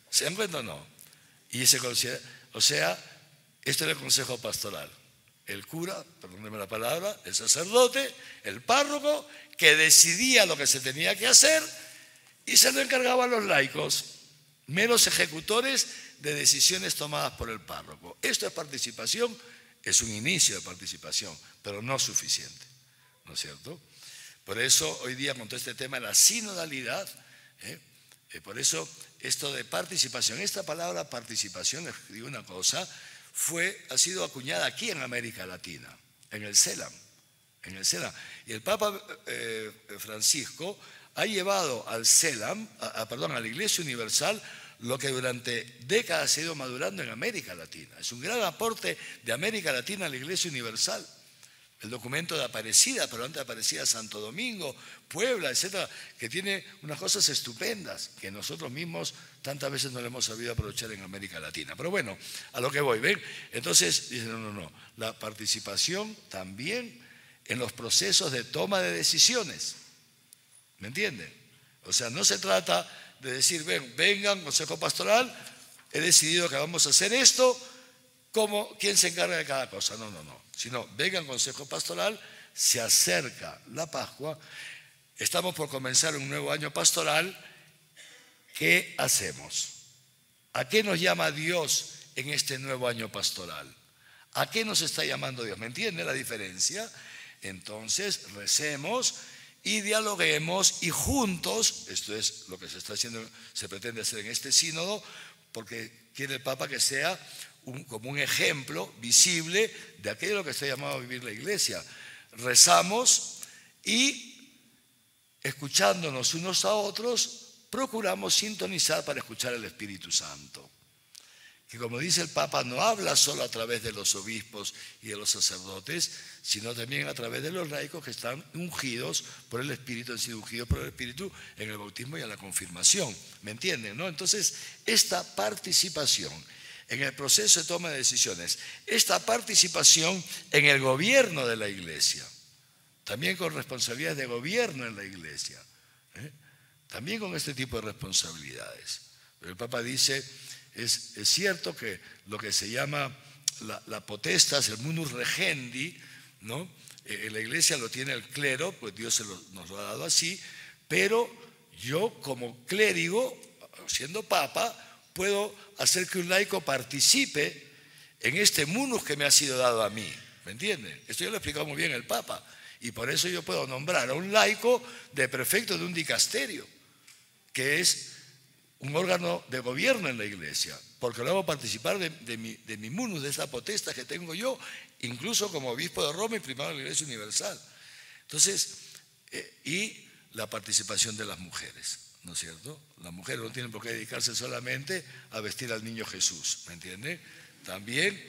S2: ¿Se dan cuenta o no? Y o sea, este era el consejo pastoral. El cura, perdónenme la palabra, el sacerdote, el párroco, que decidía lo que se tenía que hacer y se lo encargaba a los laicos, meros ejecutores de decisiones tomadas por el párroco. Esto es participación, es un inicio de participación, pero no suficiente, ¿no es cierto? Por eso hoy día con todo este tema de la sinodalidad, por eso esto de participación, esta palabra participación, les digo una cosa, ha sido acuñada aquí en América Latina, en el CELAM. Y el Papa Francisco ha llevado al CELAM, a la Iglesia Universal, lo que durante décadas se ha ido madurando en América Latina. Es un gran aporte de América Latina a la Iglesia Universal. El documento de Aparecida, pero antes de Aparecida, Santo Domingo, Puebla, etcétera, que tiene unas cosas estupendas que nosotros mismos tantas veces no le hemos sabido aprovechar en América Latina. Pero bueno, a lo que voy, ¿ven? Entonces, dicen, no, la participación también en los procesos de toma de decisiones, ¿me entienden? O sea, no se trata de decir, vengan, consejo pastoral, he decidido que vamos a hacer esto, ¿quién se encarga de cada cosa? No. Sino, vengan consejo pastoral, se acerca la Pascua, estamos por comenzar un nuevo año pastoral, ¿qué hacemos? ¿A qué nos llama Dios en este nuevo año pastoral? ¿A qué nos está llamando Dios? ¿Me entiende la diferencia? Entonces, recemos y dialoguemos y juntos, esto es lo que se está haciendo, se pretende hacer en este sínodo, porque quiere el Papa que sea como un ejemplo visible de aquello que está llamado a vivir la Iglesia. Rezamos y escuchándonos unos a otros, procuramos sintonizar para escuchar al Espíritu Santo. Que como dice el Papa, no habla solo a través de los obispos y de los sacerdotes, sino también a través de los laicos que están ungidos por el Espíritu, han sido ungidos por el Espíritu en el bautismo y en la confirmación. ¿Me entienden, no? Entonces, esta participación en el proceso de toma de decisiones, esta participación en el gobierno de la Iglesia, también con responsabilidades de gobierno en la Iglesia, también con este tipo de responsabilidades. Pero el Papa dice, es cierto que lo que se llama la potestas, el munus regendi, ¿no? En la iglesia lo tiene el clero, pues Dios nos lo ha dado así, pero yo como clérigo, siendo papa, puedo hacer que un laico participe en este munus que me ha sido dado a mí, ¿me entienden? Esto ya lo ha explicado muy bien el papa, y por eso yo puedo nombrar a un laico de prefecto de un dicasterio, que es un órgano de gobierno en la iglesia, porque lo hago participar de mi munus, de esa potestad que tengo yo, incluso como obispo de Roma y primado de la Iglesia Universal. Entonces, y la participación de las mujeres, ¿no es cierto? Las mujeres no tienen por qué dedicarse solamente a vestir al niño Jesús, ¿me entiende? También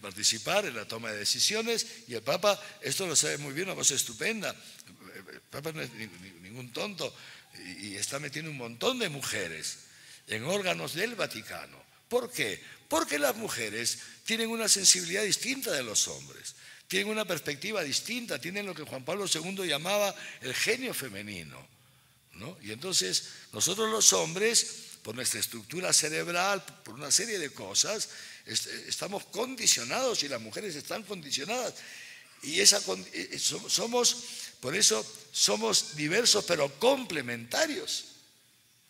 S2: participar en la toma de decisiones, y el Papa esto lo sabe muy bien, una cosa estupenda. El Papa no es ningún tonto y está metiendo un montón de mujeres en órganos del Vaticano. ¿Por qué? Porque las mujeres tienen una sensibilidad distinta de los hombres, tienen una perspectiva distinta, tienen lo que Juan Pablo II llamaba el genio femenino, ¿no? Y entonces nosotros los hombres, por nuestra estructura cerebral, por una serie de cosas, estamos condicionados y las mujeres están condicionadas. Y por eso somos diversos pero complementarios.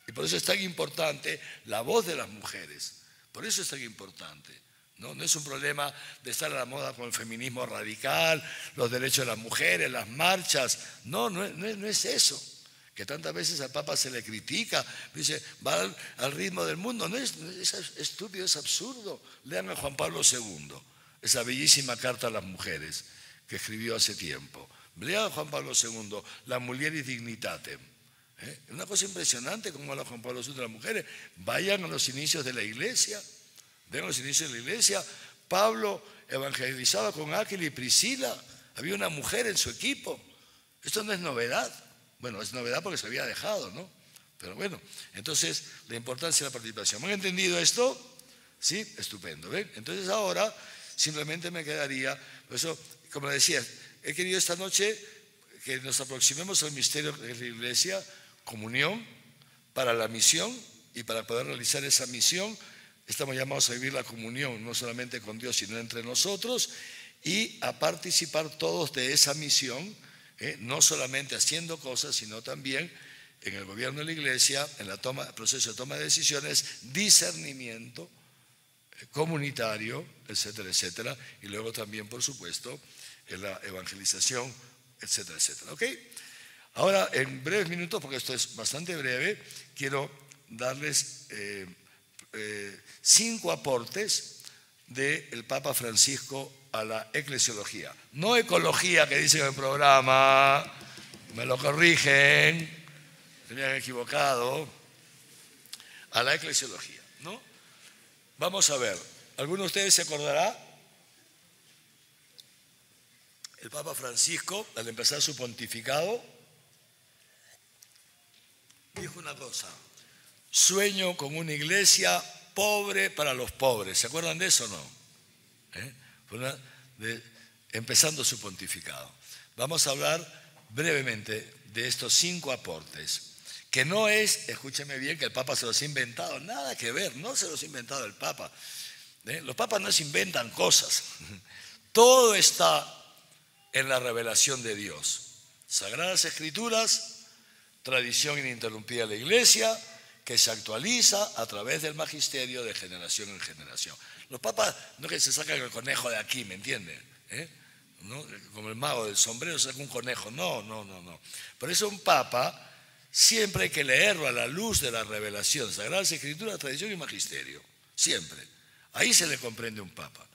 S2: Y por eso es tan importante la voz de las mujeres. Por eso es tan importante. No es un problema de estar a la moda con el feminismo radical, los derechos de las mujeres, las marchas. No es eso. Que tantas veces al Papa se le critica, dice, va al ritmo del mundo. No es estúpido, es absurdo. Lean a Juan Pablo II, esa bellísima carta a las mujeres que escribió hace tiempo. Lean a Juan Pablo II, La Mulieris Dignitatem. Es una cosa impresionante cómo habla Juan Pablo II de las mujeres. Vayan a los inicios de la iglesia. Vean los inicios de la iglesia. Pablo evangelizaba con Áquila y Priscila. Había una mujer en su equipo. Esto no es novedad. Bueno, es novedad porque se había dejado, ¿no? Pero bueno, entonces la importancia de la participación. ¿Me han entendido esto? Sí, estupendo. ¿Ven? Entonces ahora simplemente me quedaría, por eso, como decía, he querido esta noche que nos aproximemos al misterio de la iglesia, comunión para la misión, y para poder realizar esa misión estamos llamados a vivir la comunión no solamente con Dios sino entre nosotros, y a participar todos de esa misión, no solamente haciendo cosas sino también en el gobierno de la iglesia, en el proceso de toma de decisiones, discernimiento comunitario, etcétera, etcétera, y luego también por supuesto en la evangelización, etcétera, etcétera. ¿Ok? Ahora, en breves minutos, porque esto es bastante breve, quiero darles 5 aportes del Papa Francisco a la eclesiología. No ecología, que dicen en el programa, me lo corrigen, se me han equivocado, a la eclesiología, ¿no? Vamos a ver, ¿alguno de ustedes se acordará? El Papa Francisco, al empezar su pontificado, dijo una cosa: sueño con una iglesia pobre para los pobres. ¿Se acuerdan de eso o no? Empezando su pontificado. Vamos a hablar brevemente de estos 5 aportes, que no es, escúcheme bien, que el Papa se los ha inventado, nada que ver, no se los ha inventado el Papa. Los papas no se inventan cosas, todo está en la revelación de Dios. Sagradas Escrituras, tradición ininterrumpida de la Iglesia, que se actualiza a través del magisterio de generación en generación. Los papas no es que se sacan el conejo de aquí, ¿me entienden? ¿No? Como el mago del sombrero saca un conejo, no. Por eso un papa siempre hay que leerlo a la luz de la revelación, Sagradas Escrituras, tradición y magisterio, siempre. Ahí se le comprende un papa.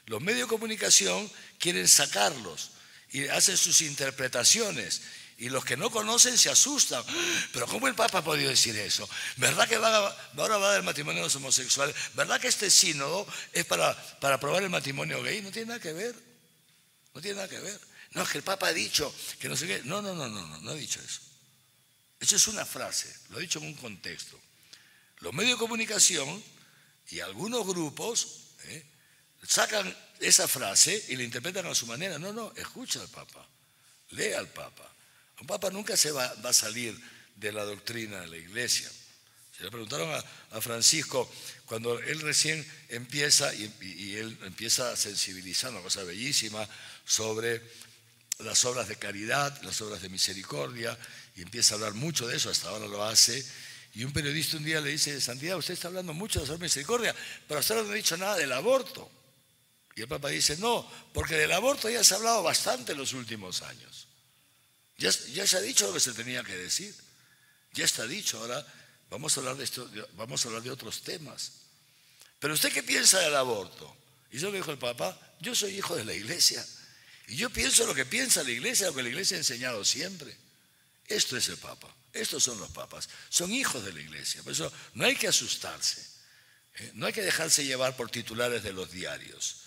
S2: Los medios de comunicación quieren sacarlos y hacen sus interpretaciones. Y los que no conocen se asustan. Pero ¿cómo el Papa ha podido decir eso? ¿Verdad que ahora va del matrimonio de los homosexuales? ¿Verdad que este sínodo es para aprobar el matrimonio gay? No tiene nada que ver. No tiene nada que ver. No, es que el Papa ha dicho que no sé qué. No ha dicho eso. Eso es una frase, lo ha dicho en un contexto. Los medios de comunicación y algunos grupos sacan esa frase y la interpretan a su manera. No, escucha al Papa, lea al Papa. Un papa nunca se va a salir de la doctrina de la iglesia. Se le preguntaron a Francisco cuando él recién empieza y él empieza a sensibilizar, una cosa bellísima, sobre las obras de caridad, las obras de misericordia, y empieza a hablar mucho de eso, hasta ahora lo hace. Y un periodista un día le dice: Santidad, usted está hablando mucho de las obras de misericordia, pero hasta ahora no ha dicho nada del aborto. Y el Papa dice: no, porque del aborto ya se ha hablado bastante en los últimos años. Ya se ha dicho lo que se tenía que decir. Ya está dicho, ahora vamos a hablar de esto, vamos a hablar de otros temas. Pero ¿usted qué piensa del aborto? Y yo le dijo el Papa: yo soy hijo de la Iglesia. Y yo pienso lo que piensa la Iglesia, lo que la Iglesia ha enseñado siempre. Esto es el Papa, estos son los papas, son hijos de la Iglesia. Por eso no hay que asustarse, no hay que dejarse llevar por titulares de los diarios,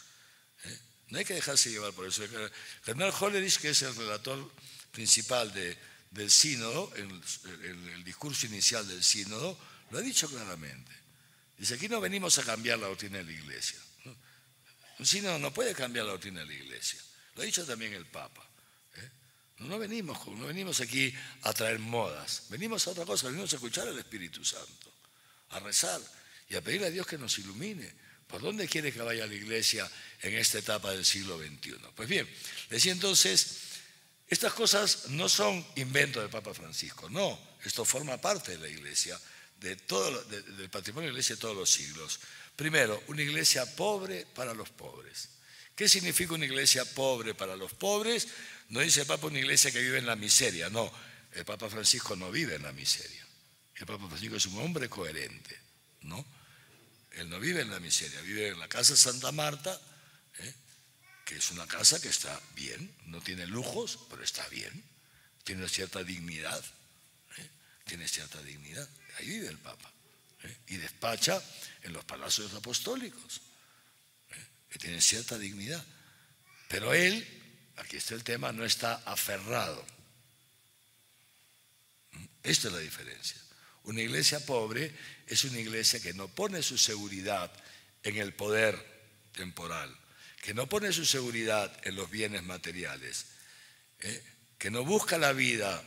S2: no hay que dejarse llevar por eso. El cardenal Hollerich, que es el relator principal del sínodo, el discurso inicial del sínodo, lo ha dicho claramente. Dice: aquí no venimos a cambiar la doctrina de la Iglesia. Un sínodo no puede cambiar la doctrina de la Iglesia. Lo ha dicho también el Papa. No venimos aquí a traer modas, venimos a otra cosa, venimos a escuchar al Espíritu Santo, a rezar y a pedirle a Dios que nos ilumine. ¿Por dónde quiere que vaya la Iglesia en esta etapa del siglo XXI? Pues bien, decía entonces, estas cosas no son invento del Papa Francisco, no, esto forma parte de la Iglesia, del patrimonio de la Iglesia de todos los siglos. Primero, una iglesia pobre para los pobres. ¿Qué significa una iglesia pobre para los pobres? No dice el Papa una iglesia que vive en la miseria, no, el Papa Francisco no vive en la miseria. El Papa Francisco es un hombre coherente, ¿no? Él no vive en la miseria, vive en la casa Santa Marta, que es una casa que está bien, no tiene lujos, pero está bien, tiene cierta dignidad, tiene cierta dignidad. Ahí vive el Papa, y despacha en los palacios apostólicos, que tiene cierta dignidad. Pero él, aquí está el tema, no está aferrado. Esta es la diferencia. Una iglesia pobre es una iglesia que no pone su seguridad en el poder temporal, que no pone su seguridad en los bienes materiales, que no busca la vida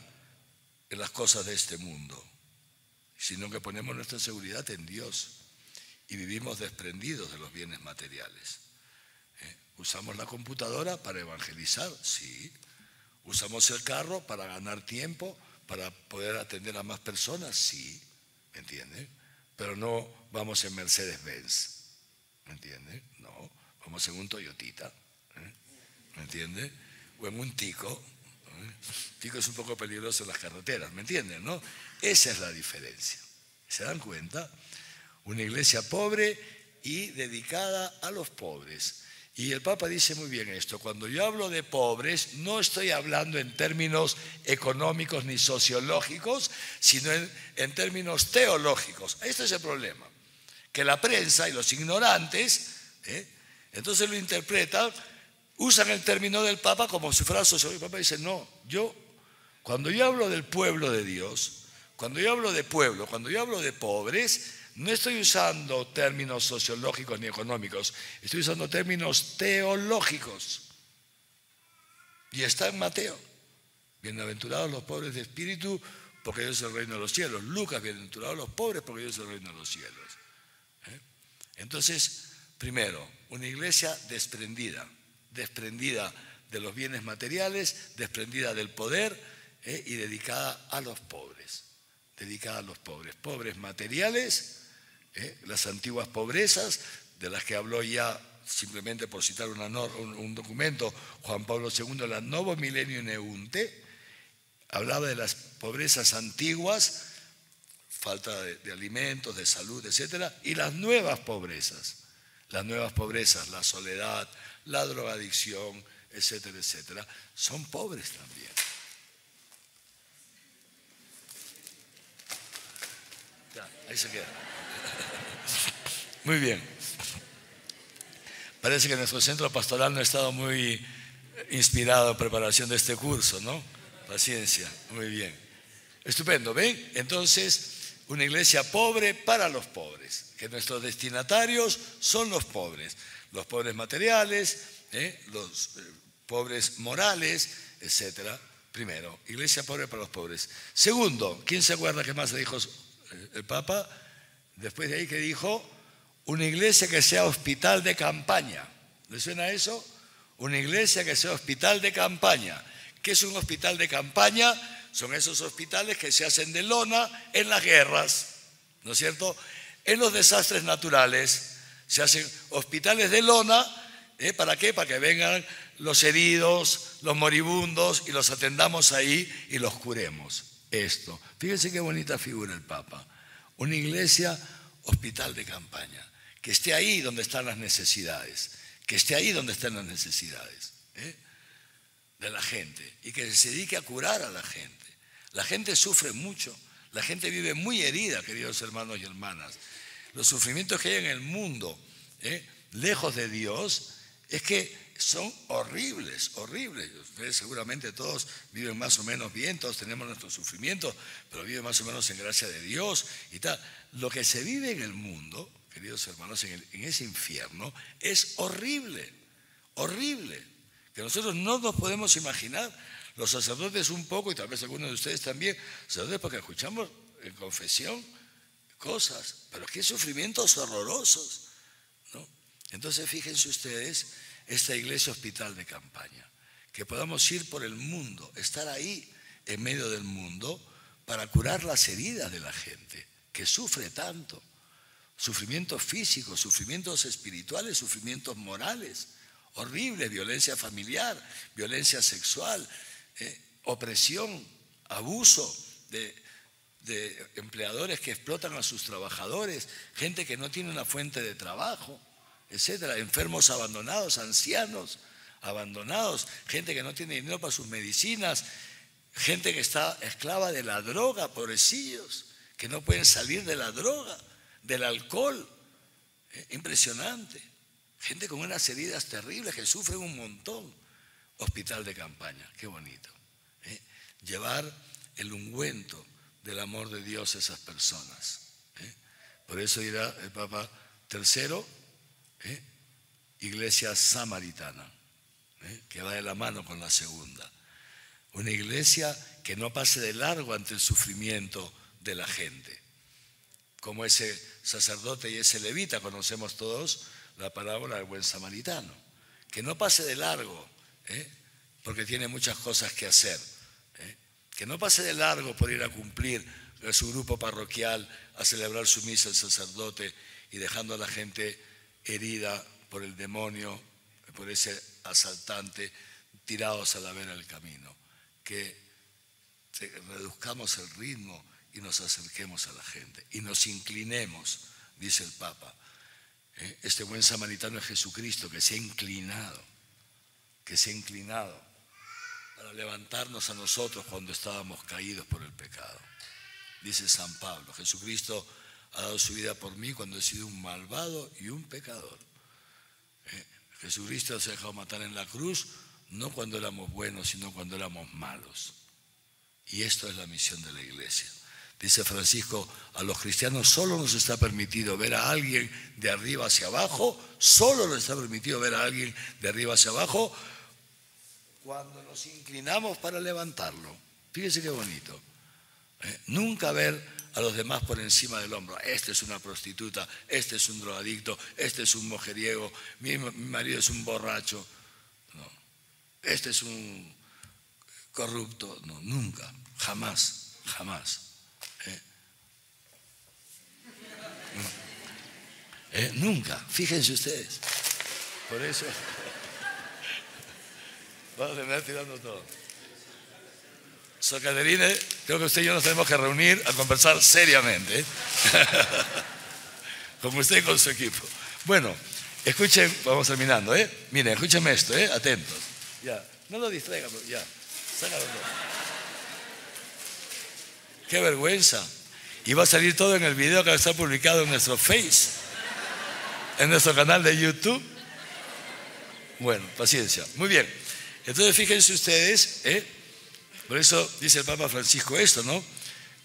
S2: en las cosas de este mundo, sino que ponemos nuestra seguridad en Dios y vivimos desprendidos de los bienes materiales. ¿Usamos la computadora para evangelizar? Sí. ¿Usamos el carro para ganar tiempo, para poder atender a más personas? Sí. ¿Me entiende? Pero no vamos en Mercedes-Benz. ¿Me entiende? No. Vamos en un Toyotita. ¿Me entiende? O en un Tico. Tico es un poco peligroso en las carreteras. ¿Me entienden? ¿No? Esa es la diferencia. ¿Se dan cuenta? Una iglesia pobre y dedicada a los pobres. Y el Papa dice muy bien esto: cuando yo hablo de pobres, no estoy hablando en términos económicos ni sociológicos, sino en términos teológicos. Este es el problema, que la prensa y los ignorantes, entonces lo interpretan, usan el término del Papa como si fuera sociológico. El Papa dice: no, cuando yo hablo del pueblo de Dios, cuando yo hablo de pueblo, cuando yo hablo de pobres, no estoy usando términos sociológicos ni económicos, estoy usando términos teológicos. Y está en Mateo: bienaventurados los pobres de espíritu, porque ellos es el reino de los cielos. Lucas: bienaventurados los pobres, porque ellos es el reino de los cielos. Entonces, primero, una iglesia desprendida de los bienes materiales, desprendida del poder, y dedicada a los pobres. Dedicada a los pobres, pobres materiales, las antiguas pobrezas de las que habló ya, simplemente por citar un documento, Juan Pablo II, la Novo Milenio Neunte, hablaba de las pobrezas antiguas, falta de alimentos, de salud, etcétera, y las nuevas pobrezas, la soledad, la drogadicción, etcétera, etcétera, son pobres también. Ya, ahí se queda. Muy bien. Parece que nuestro centro pastoral no ha estado muy inspirado en preparación de este curso, ¿no? Paciencia, muy bien. Estupendo, ¿ven? Entonces, una iglesia pobre para los pobres, que nuestros destinatarios son los pobres materiales, los pobres morales, etcétera. Primero, iglesia pobre para los pobres. Segundo, ¿quién se acuerda qué más le dijo el Papa, después de ahí que dijo, una iglesia que sea hospital de campaña. ¿Le suena eso? Una iglesia que sea hospital de campaña. ¿Qué es un hospital de campaña? Son esos hospitales que se hacen de lona en las guerras, ¿no es cierto? En los desastres naturales se hacen hospitales de lona. ¿Para qué? Para que vengan los heridos, los moribundos y los atendamos ahí y los curemos. Esto. Fíjense qué bonita figura el Papa. Una iglesia hospital de campaña. Que esté ahí donde están las necesidades. Que esté ahí donde están las necesidades de la gente. Y que se dedique a curar a la gente. La gente sufre mucho. La gente vive muy herida, queridos hermanos y hermanas. Los sufrimientos que hay en el mundo, lejos de Dios, es que son horribles, horribles. Ustedes seguramente todos viven más o menos bien, todos tenemos nuestros sufrimientos, pero viven más o menos en gracia de Dios y tal. Lo que se vive en el mundo, queridos hermanos, en ese infierno, es horrible, horrible, que nosotros no nos podemos imaginar. Los sacerdotes un poco, y tal vez algunos de ustedes también, sacerdotes, porque escuchamos en confesión cosas, pero qué sufrimientos horrorosos, ¿no? Entonces fíjense ustedes, esta iglesia hospital de campaña, que podamos ir por el mundo, estar ahí en medio del mundo para curar las heridas de la gente que sufre tanto, sufrimientos físicos, sufrimientos espirituales, sufrimientos morales, horribles, violencia familiar, violencia sexual, opresión, abuso de empleadores que explotan a sus trabajadores, gente que no tiene una fuente de trabajo, etcétera, enfermos abandonados, ancianos abandonados, gente que no tiene dinero para sus medicinas, gente que está esclava de la droga, pobrecillos, que no pueden salir de la droga, del alcohol, impresionante, gente con unas heridas terribles que sufren un montón. Hospital de campaña, qué bonito, llevar el ungüento del amor de Dios a esas personas. Por eso dirá el Papa III, iglesia samaritana, que va de la mano con la segunda. Una iglesia que no pase de largo ante el sufrimiento de la gente. Como ese sacerdote y ese levita, conocemos todos la parábola del buen samaritano. Que no pase de largo, porque tiene muchas cosas que hacer. Que no pase de largo por ir a cumplir a su grupo parroquial, a celebrar su misa el sacerdote y dejando a la gente herida por el demonio, por ese asaltante, tirados a la vera del camino. Que reduzcamos el ritmo y nos acerquemos a la gente y nos inclinemos, dice el Papa. Este buen samaritano es Jesucristo, que se ha inclinado para levantarnos a nosotros cuando estábamos caídos por el pecado. Dice San Pablo, Jesucristo ha dado su vida por mí cuando he sido un malvado y un pecador. Jesucristo se ha dejado matar en la cruz, no cuando éramos buenos, sino cuando éramos malos. Y esto es la misión de la iglesia. Dice Francisco, a los cristianos solo nos está permitido ver a alguien de arriba hacia abajo, solo nos está permitido ver a alguien de arriba hacia abajo cuando nos inclinamos para levantarlo. Fíjese qué bonito. Nunca ver a los demás por encima del hombro. Este es una prostituta, este es un drogadicto, este es un mujeriego, mi marido es un borracho. No. Este es un corrupto. No, nunca, jamás, jamás. Nunca, fíjense ustedes. Por eso vamos a terminar tirando todo. Sor Caterine, creo que usted y yo nos tenemos que reunir a conversar seriamente, como usted y con su equipo. Bueno, escuchen, vamos terminando, miren, escúchenme esto, atentos. Ya, no lo distraigan, ya, sácalo todo. Qué vergüenza. Y va a salir todo en el video que va a estar publicado en nuestro Face, en nuestro canal de YouTube. Bueno, paciencia. Muy bien. Entonces fíjense ustedes, por eso dice el Papa Francisco esto, ¿no?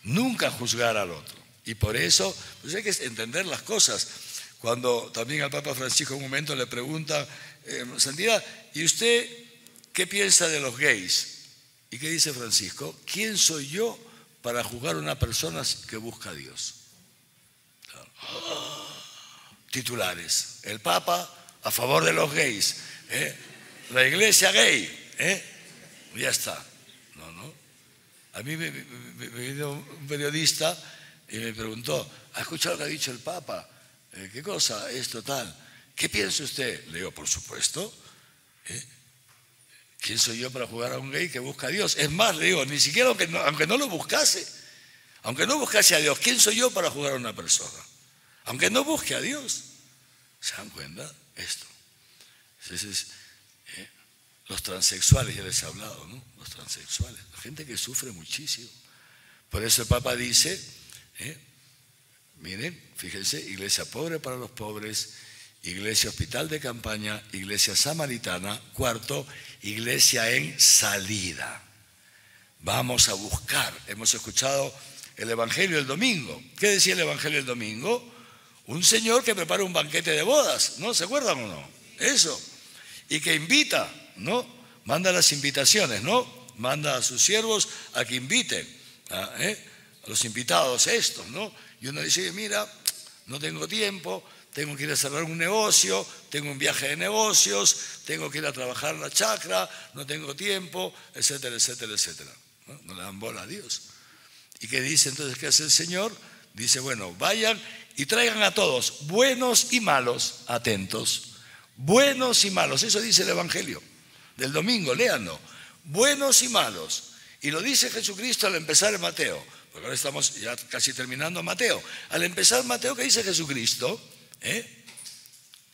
S2: Nunca juzgar al otro. Y por eso, pues hay que entender las cosas. Cuando también al Papa Francisco en un momento le pregunta, Santidad, ¿y usted qué piensa de los gays? ¿Y qué dice Francisco? ¿Quién soy yo para juzgar a una persona que busca a Dios? Titulares: el Papa a favor de los gays, la iglesia gay, ya está. No. A mí me vino un periodista y me preguntó: ¿ha escuchado lo que ha dicho el Papa? ¿Qué cosa? Esto, tal. ¿Qué piensa usted? Le digo: por supuesto. ¿Quién soy yo para jugar a un gay que busca a Dios? Es más, le digo, ni siquiera aunque no lo buscase, aunque no buscase a Dios, ¿quién soy yo para jugar a una persona? Aunque no busque a Dios. ¿Se dan cuenta? Esto. Entonces, los transexuales, ya les he hablado, ¿no? Los transexuales, la gente que sufre muchísimo. Por eso el Papa dice, miren, fíjense: iglesia pobre para los pobres, iglesia hospital de campaña, iglesia samaritana. Cuarto, iglesia en salida. Vamos a buscar. Hemos escuchado el Evangelio el domingo. ¿Qué decía el Evangelio el domingo? Un señor que prepara un banquete de bodas, ¿no? ¿Se acuerdan o no? Eso. Y que invita, ¿no? Manda las invitaciones, ¿no? Manda a sus siervos a que inviten a los invitados estos, ¿no? Y uno dice: mira, no tengo tiempo, tengo que ir a cerrar un negocio, tengo un viaje de negocios, tengo que ir a trabajar la chacra, no tengo tiempo, etcétera, etcétera, etcétera. No le dan bola a Dios. ¿Y qué dice entonces? ¿Qué hace el Señor? Dice: bueno, vayan y traigan a todos, buenos y malos, atentos, buenos y malos. Eso dice el Evangelio del domingo, léanlo. Buenos y malos. Y lo dice Jesucristo al empezar en Mateo, porque ahora estamos ya casi terminando Mateo. Al empezar Mateo, ¿qué dice Jesucristo? ¿Qué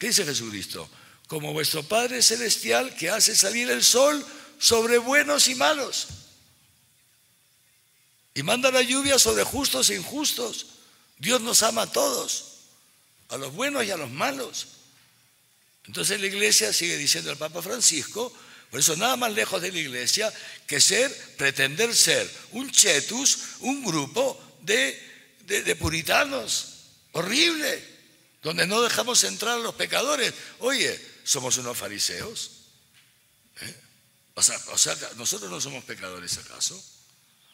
S2: dice Jesucristo? Como vuestro Padre Celestial, que hace salir el sol sobre buenos y malos, y manda la lluvia sobre justos e injustos. Dios nos ama a todos, a los buenos y a los malos. Entonces la iglesia, sigue diciendo el Papa Francisco, por eso nada más lejos de la iglesia que pretender ser un chetus, un grupo de puritanos, horrible, donde no dejamos entrar a los pecadores. Oye, ¿somos unos fariseos? O sea, ¿nosotros no somos pecadores acaso?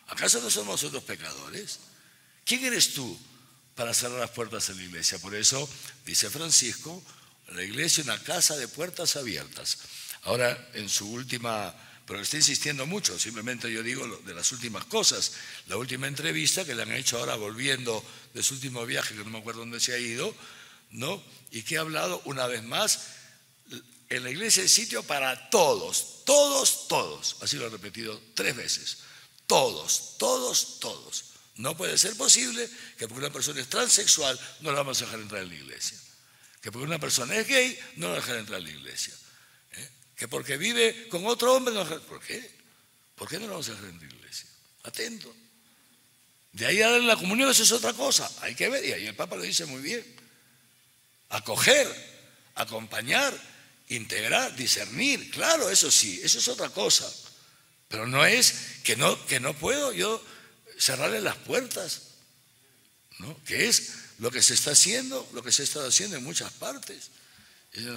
S2: ¿Acaso no somos otros pecadores? ¿Quién eres tú para cerrar las puertas de la iglesia? Por eso dice Francisco: la iglesia es una casa de puertas abiertas. Ahora, en su última, pero le está insistiendo mucho, simplemente yo digo de las últimas cosas. La última entrevista que le han hecho ahora volviendo de su último viaje, que no me acuerdo dónde se ha ido, ¿no? Y que ha hablado una vez más: en la iglesia hay sitio para todos, todos, todos. Así lo ha repetido 3 veces. Todos, todos, todos. No puede ser posible que porque una persona es transexual no la vamos a dejar entrar en la iglesia. Que porque una persona es gay no la dejar entrar en la iglesia. Que porque vive con otro hombre no la dejar. ¿Por qué? ¿Por qué no la vamos a dejar entrar en la iglesia? Atento. De ahí a darle la comunión, eso es otra cosa. Hay que ver, y ahí el Papa lo dice muy bien. Acoger, acompañar, integrar, discernir. Claro, eso sí, eso es otra cosa. Pero no es que no puedo yo cerrarle las puertas, ¿no? Que es lo que se está haciendo, lo que se ha estado haciendo en muchas partes.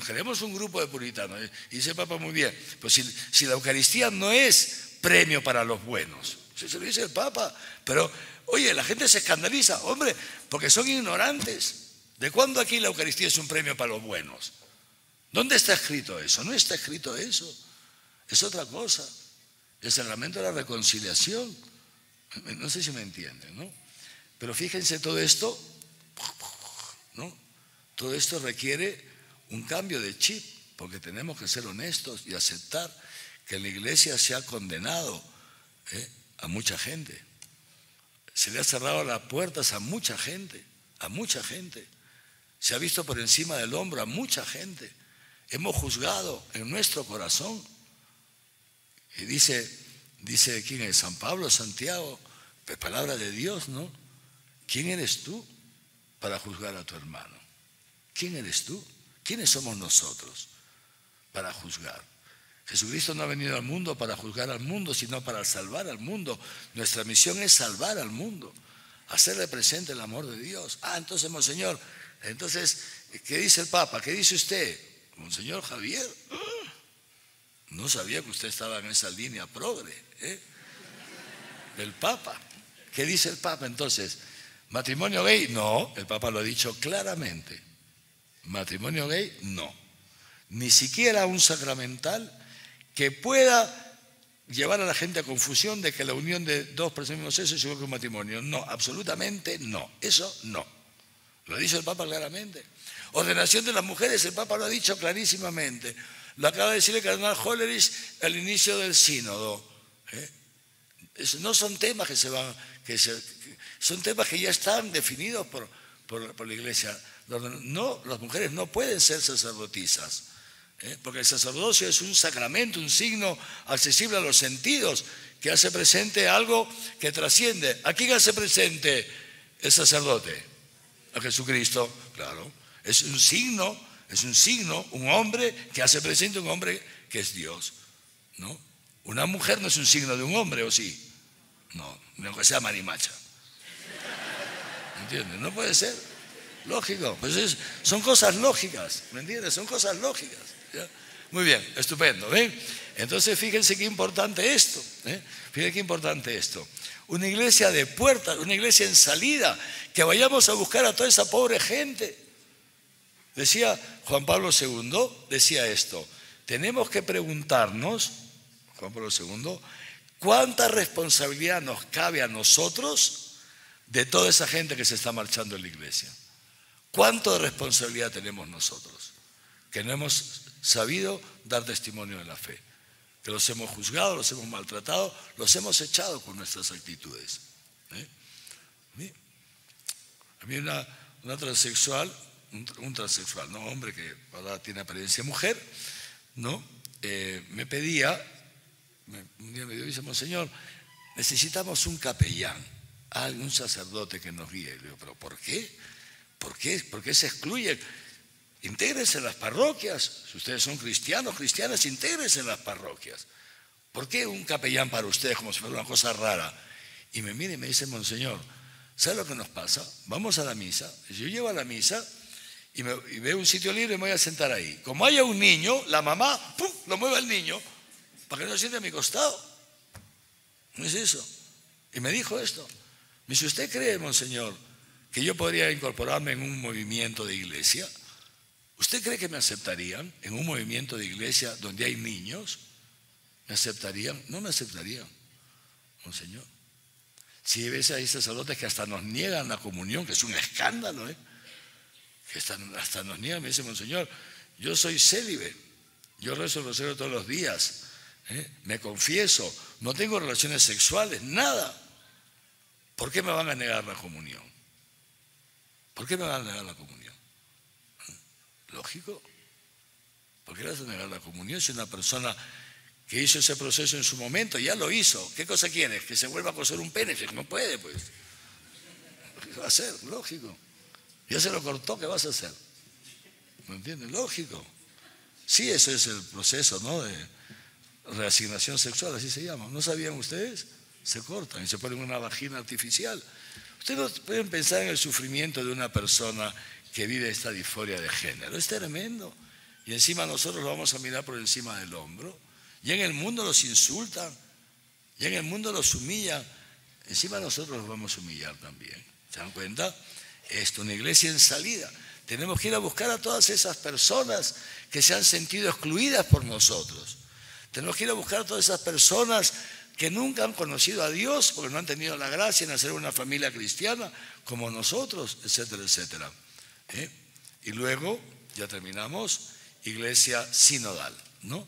S2: Queremos un grupo de puritanos. Y dice el Papa muy bien: pues si la Eucaristía no es premio para los buenos, eso se lo dice el Papa. Pero, oye, la gente se escandaliza, hombre, porque son ignorantes. ¿De cuándo aquí la Eucaristía es un premio para los buenos? ¿Dónde está escrito eso? No está escrito eso. Es otra cosa. El sacramento de la reconciliación. No sé si me entienden, ¿no? Pero fíjense, todo esto, ¿no? Todo esto requiere un cambio de chip, porque tenemos que ser honestos y aceptar que en la iglesia se ha condenado a mucha gente. Se le ha cerrado las puertas a mucha gente, a mucha gente. Se ha visto por encima del hombro a mucha gente. Hemos juzgado en nuestro corazón. Y dice ¿quién es? San Pablo, Santiago, pues palabra de Dios, ¿no? ¿Quién eres tú para juzgar a tu hermano? ¿Quién eres tú? ¿Quiénes somos nosotros para juzgar? Jesucristo no ha venido al mundo para juzgar al mundo, sino para salvar al mundo. Nuestra misión es salvar al mundo, hacerle presente el amor de Dios. Entonces, Monseñor, entonces, ¿qué dice el Papa? ¿Qué dice usted? Monseñor Javier, no sabía que usted estaba en esa línea progre, del Papa. ¿Qué dice el Papa entonces? ¿Matrimonio gay? No, el Papa lo ha dicho claramente. Matrimonio gay, no. Ni siquiera un sacramental que pueda llevar a la gente a confusión de que la unión de dos personas del mismo sexo es igual que un matrimonio. No, absolutamente no. Eso no. Lo ha dicho el Papa claramente. Ordenación de las mujeres, el Papa lo ha dicho clarísimamente. Lo acaba de decir el cardenal Hollerich al inicio del sínodo. No son temas son temas que ya están definidos por la Iglesia. No, las mujeres no pueden ser sacerdotisas, porque el sacerdocio es un sacramento, un signo accesible a los sentidos, que hace presente algo que trasciende. ¿A quién hace presente el sacerdote? A Jesucristo, claro. Es un signo, un hombre que hace presente un hombre que es Dios, ¿no? Una mujer no es un signo de un hombre, ¿o sí? No, no que sea marimacha. ¿Entiendes? No puede ser. Lógico. Pues son cosas lógicas, ¿me entiendes? Son cosas lógicas. ¿Ya? Muy bien, estupendo, ¿ven? Entonces fíjense qué importante esto, Fíjense qué importante esto. Una iglesia de puertas, una iglesia en salida, que vayamos a buscar a toda esa pobre gente. Decía Juan Pablo II, decía esto: tenemos que preguntarnos, Juan Pablo II, ¿cuánta responsabilidad nos cabe a nosotros de toda esa gente que se está marchando en la iglesia? ¿Cuánto de responsabilidad tenemos nosotros? Que no hemos sabido dar testimonio de la fe, que los hemos juzgado, los hemos maltratado, los hemos echado con nuestras actitudes. A mí una transexual, un transexual, no hombre que ahora tiene apariencia de mujer, ¿no? Me pedía, un día me dice: Monseñor, necesitamos un capellán, un sacerdote que nos guíe. Le digo: ¿pero por qué? ¿Por qué se excluye? Intégrense en las parroquias. Si ustedes son cristianos, cristianas, intégrense en las parroquias. ¿Por qué un capellán para ustedes como si fuera una cosa rara? Y me mira y me dice: Monseñor, ¿sabe lo que nos pasa? Vamos a la misa. Yo llego a la misa y veo un sitio libre y me voy a sentar ahí. Como haya un niño, la mamá ¡pum!, lo mueve al niño para que no se siente a mi costado. No es eso. Y me dijo esto. Me dice: ¿usted cree, Monseñor, que yo podría incorporarme en un movimiento de iglesia? ¿Usted cree que me aceptarían en un movimiento de iglesia donde hay niños? ¿Me aceptarían? No me aceptarían, Monseñor. Si ves ahí sacerdotes que hasta nos niegan la comunión, que es un escándalo, que hasta nos niegan. Me dice: Monseñor, yo soy célibe, yo rezo el rosario todos los días, me confieso, no tengo relaciones sexuales, nada. ¿Por qué me van a negar la comunión? ¿Por qué me van a negar la comunión? Lógico. ¿Por qué le vas a negar la comunión si una persona que hizo ese proceso en su momento ya lo hizo? ¿Qué cosa quieres? ¿Que se vuelva a coser un pene? No puede, pues. ¿Qué va a hacer? Lógico. Ya se lo cortó, ¿qué vas a hacer? ¿Me entiendes? Lógico. Sí, eso es el proceso, ¿no? De reasignación sexual, así se llama. ¿No sabían ustedes? Se cortan y se ponen una vagina artificial. Ustedes no pueden pensar en el sufrimiento de una persona que vive esta disforia de género. Es tremendo. Y encima nosotros lo vamos a mirar por encima del hombro. Y en el mundo los insultan. Y en el mundo los humillan. Encima nosotros los vamos a humillar también. ¿Se dan cuenta? Esto, una iglesia en salida. Tenemos que ir a buscar a todas esas personas que se han sentido excluidas por nosotros. Tenemos que ir a buscar a todas esas personas que nunca han conocido a Dios porque no han tenido la gracia en hacer una familia cristiana como nosotros, etcétera, etcétera. Y luego, ya terminamos, iglesia sinodal, ¿no?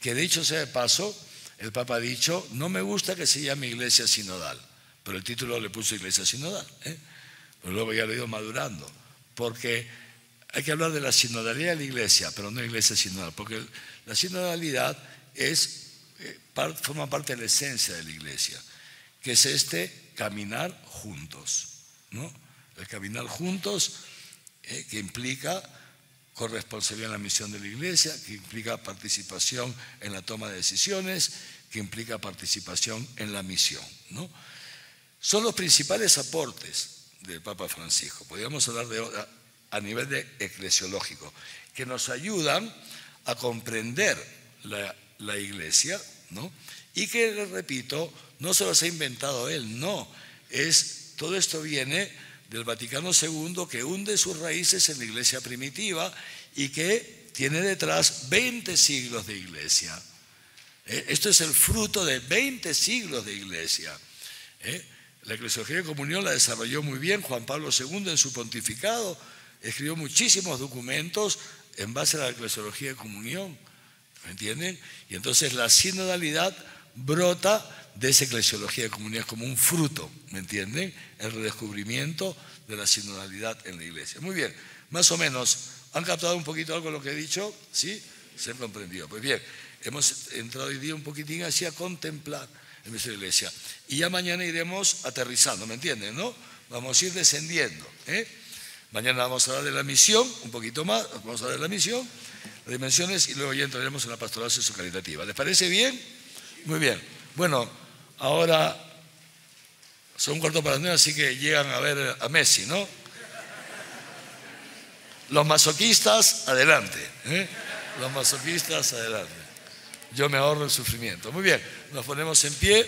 S2: Que dicho sea de paso, el Papa ha dicho: no me gusta que se llame iglesia sinodal, pero el título le puso iglesia sinodal, pero luego ya lo he ido madurando, porque hay que hablar de la sinodalidad de la iglesia, pero no iglesia sinodal, porque la sinodalidad forma parte de la esencia de la iglesia, que es caminar juntos, ¿no? El caminar juntos que implica corresponsabilidad en la misión de la iglesia, que implica participación en la toma de decisiones, que implica participación en la misión, ¿no? Son los principales aportes del Papa Francisco, podríamos hablar a nivel eclesiológico, que nos ayudan a comprender la iglesia, ¿no? Y que, les repito, no se los ha inventado él, no. todo esto viene del Vaticano II, que hunde sus raíces en la iglesia primitiva y que tiene detrás 20 siglos de iglesia. Esto es el fruto de 20 siglos de iglesia. La eclesiología de comunión la desarrolló muy bien Juan Pablo II en su pontificado, escribió muchísimos documentos en base a la eclesiología de comunión, ¿me entienden? Y entonces la sinodalidad brota de esa eclesiología de comunión, es como un fruto, ¿me entienden? El redescubrimiento de la sinodalidad en la iglesia. Muy bien, más o menos, ¿han captado un poquito algo de lo que he dicho? ¿Sí? ¿Se han comprendido? Pues bien, hemos entrado hoy día un poquitín así a contemplar en nuestra iglesia. Y ya mañana iremos aterrizando, ¿me entienden? ¿No? Vamos a ir descendiendo. Mañana vamos a hablar de la misión, un poquito más, vamos a hablar de la misión, las dimensiones, y luego ya entraremos en la pastoral sociocaritativa. ¿Les parece bien? Muy bien. Bueno, ahora son 8:45, así que llegan a ver a Messi, ¿no? Los masoquistas, adelante. Los masoquistas, adelante. Yo me ahorro el sufrimiento. Muy bien, nos ponemos en pie.